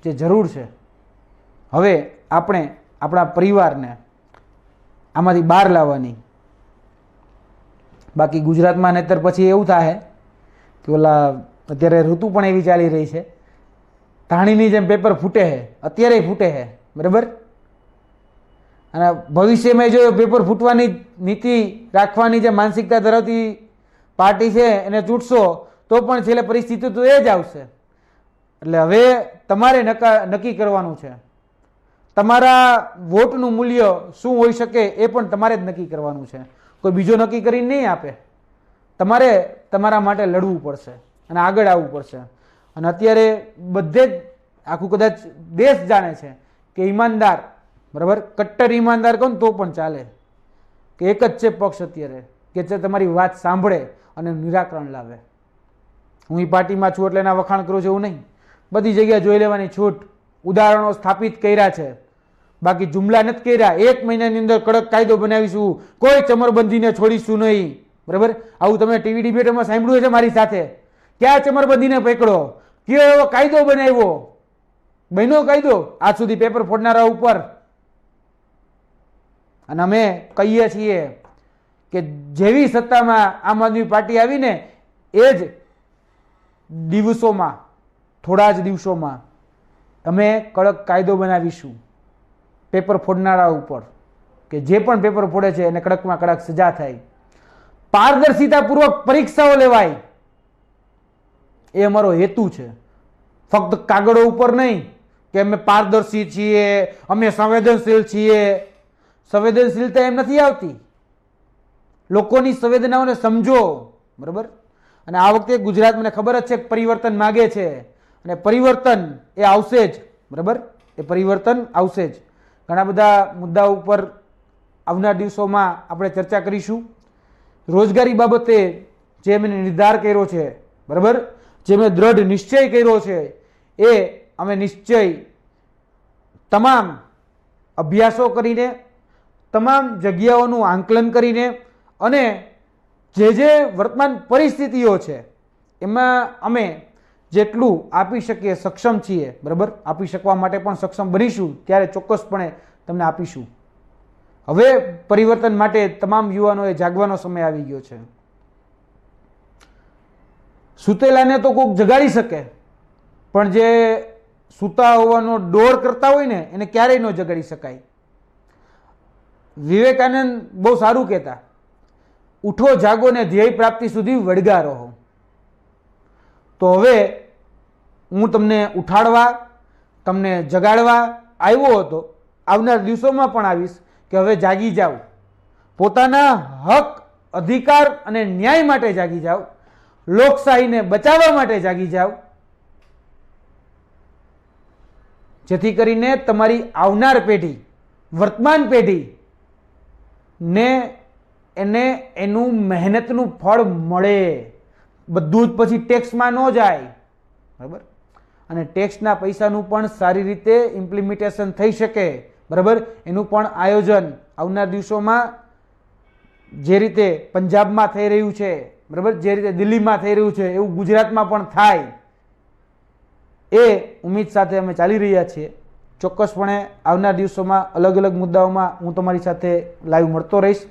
જે જરૂર છે. હવે આપણે આપણા પરિવારને આમાંથી બહાર લાવવાની. બાકી ગુજરાતમાં નહીતર પછી એવું થાય કે ઓલા અત્યારે ઋતુ પણ એવી ચાલી રહી છે, ધાણીની જેમ પેપર ફૂટે છે, અત્યારે ફૂટે છે બરાબર. અને ભવિષ્યમાં જો પેપર ફૂટવાની નીતિ રાખવાની જે માનસિકતા ધરાવતી પાર્ટી છે એને ચૂંટશો તો પણ છેલ્લે પરિસ્થિતિ તો એ જ આવશે. એટલે હવે તમારે નક્કી કરવાનું છે. તમારા વોટનું મૂલ્ય શું હોઈ શકે એ પણ તમારે જ નક્કી કરવાનું છે. કોઈ બીજો નક્કી કરીને નહીં આપે. તમારે તમારા માટે લડવું પડશે અને આગળ આવવું પડશે. અને અત્યારે બધે જ આખું કદાચ દેશ જાણે છે કે ઈમાનદાર બરાબર, કટ્ટર ઈમાનદાર કહો ને તો પણ ચાલે કે એક જ છે પક્ષ અત્યારે કે જે તમારી વાત સાંભળે અને નિરાકરણ લાવે. હું એ પાર્ટીમાં છું એટલે એના વખાણ કરું છું એવું નહીં. બધી જગ્યાએ જોઈ લેવાની છૂટ, ઉદાહરણો સ્થાપિત કર્યા છે, બાકી જુમલા નથી કર્યા. 1 મહિનાની અંદર કડક કાયદો બનાવીશું, કોઈ ચમરબંધીને છોડીશું નહીં બરાબર. આવું તમે ટીવી ડિબેટમાં સાંભળ્યું છે મારી સાથે. ક્યાં ચમરબંધીને પકડો, કયો એવો કાયદો બનાવ્યો, બન્યો કાયદો આજ સુધી પેપર ફોડનારા ઉપર. અને અમે કહીએ છીએ કે જેવી સત્તામાં આમ આદમી પાર્ટી આવીને એ જ દિવસોમાં, થોડા જ દિવસોમાં અમે કડક કાયદો બનાવીશું પેપર ફોડનારા ઉપર કે જે પણ પેપર ફોડે છે એને કડકમાં કડક સજા થાય. પારદર્શિતાપૂર્વક પરીક્ષાઓ લેવાય એ અમારો હેતુ છે. ફક્ત કાગળો ઉપર નહીં કે અમે પારદર્શી છીએ, અમે સંવેદનશીલ છીએ. સંવેદનશીલતા એમ નથી આવતી. લોકોની સંવેદનાઓને સમજો બરાબર. અને આ વખતે ગુજરાત મને ખબર જ છે પરિવર્તન માગે છે અને પરિવર્તન એ આવશે જ બરાબર. એ પરિવર્તન આવશે જ. ઘણા બધા મુદ્દાઓ ઉપર આવનાર દિવસોમાં આપણે ચર્ચા કરીશું. રોજગારી બાબતે જે મેં નિર્ધાર કર્યો છે બરાબર, જે મેં દ્રઢ નિશ્ચય કર્યો છે એ અમે નિશ્ચય તમામ અભ્યાસો કરીને, તમામ જગ્યાઓનું આંકલન કરીને અને જે વર્તમાન પરિસ્થિતિઓ છે એમાં અમે જેટલું આપી શકીએ સક્ષમ છીએ, બરાબર, આપી શકવા માટે પણ સક્ષમ બનીશું ત્યારે ચોક્કસપણે તમને આપીશું. હવે પરિવર્તન માટે તમામ યુવાનોએ જાગવાનો સમય આવી ગયો છે. સૂતેલાને તો કોઈક જગાડી શકે, પણ જે સૂતા હોવાનો ડોળ કરતા હોય ને એને ક્યારેય ન જગાડી શકાય. વિવેકાનંદ બહુ સારું કહેતા, ઉઠો જાગો ને ધ્યેય પ્રાપ્તિ સુધી વળગા રહો. તો હવે હું તમને ઉઠાડવા, તમને જગાડવા આવ્યો હતો, આવનાર દિવસોમાં પણ આવીશ કે હવે જાગી જાઓ, પોતાના હક, અધિકાર અને ન્યાય માટે જાગી જાઓ, લોકશાહીને બચાવવા માટે જાગી જાઓ, જેથી કરીને તમારી આવનાર પેઢી, વર્તમાન પેઢી ને એને એનું મહેનતનું ફળ મળે. બધું જ પછી ટેક્સમાં ન જાય, બરાબર, અને ટેક્સના પૈસાનું પણ સારી રીતે ઇમ્પ્લિમેન્ટેશન થઈ શકે, બરાબર, એનું પણ આયોજન આવનાર દિવસોમાં જે રીતે પંજાબમાં થઈ રહ્યું છે, બરાબર, જે રીતે દિલ્હીમાં થઈ રહ્યું છે એવું ગુજરાતમાં પણ થાય એ ઉમ્મીદ સાથે અમે ચાલી રહ્યા છીએ. ચોક્કસપણે આવનાર દિવસોમાં અલગ અલગ મુદ્દાઓમાં હું તમારી સાથે લાઈવ મળતો રહીશ.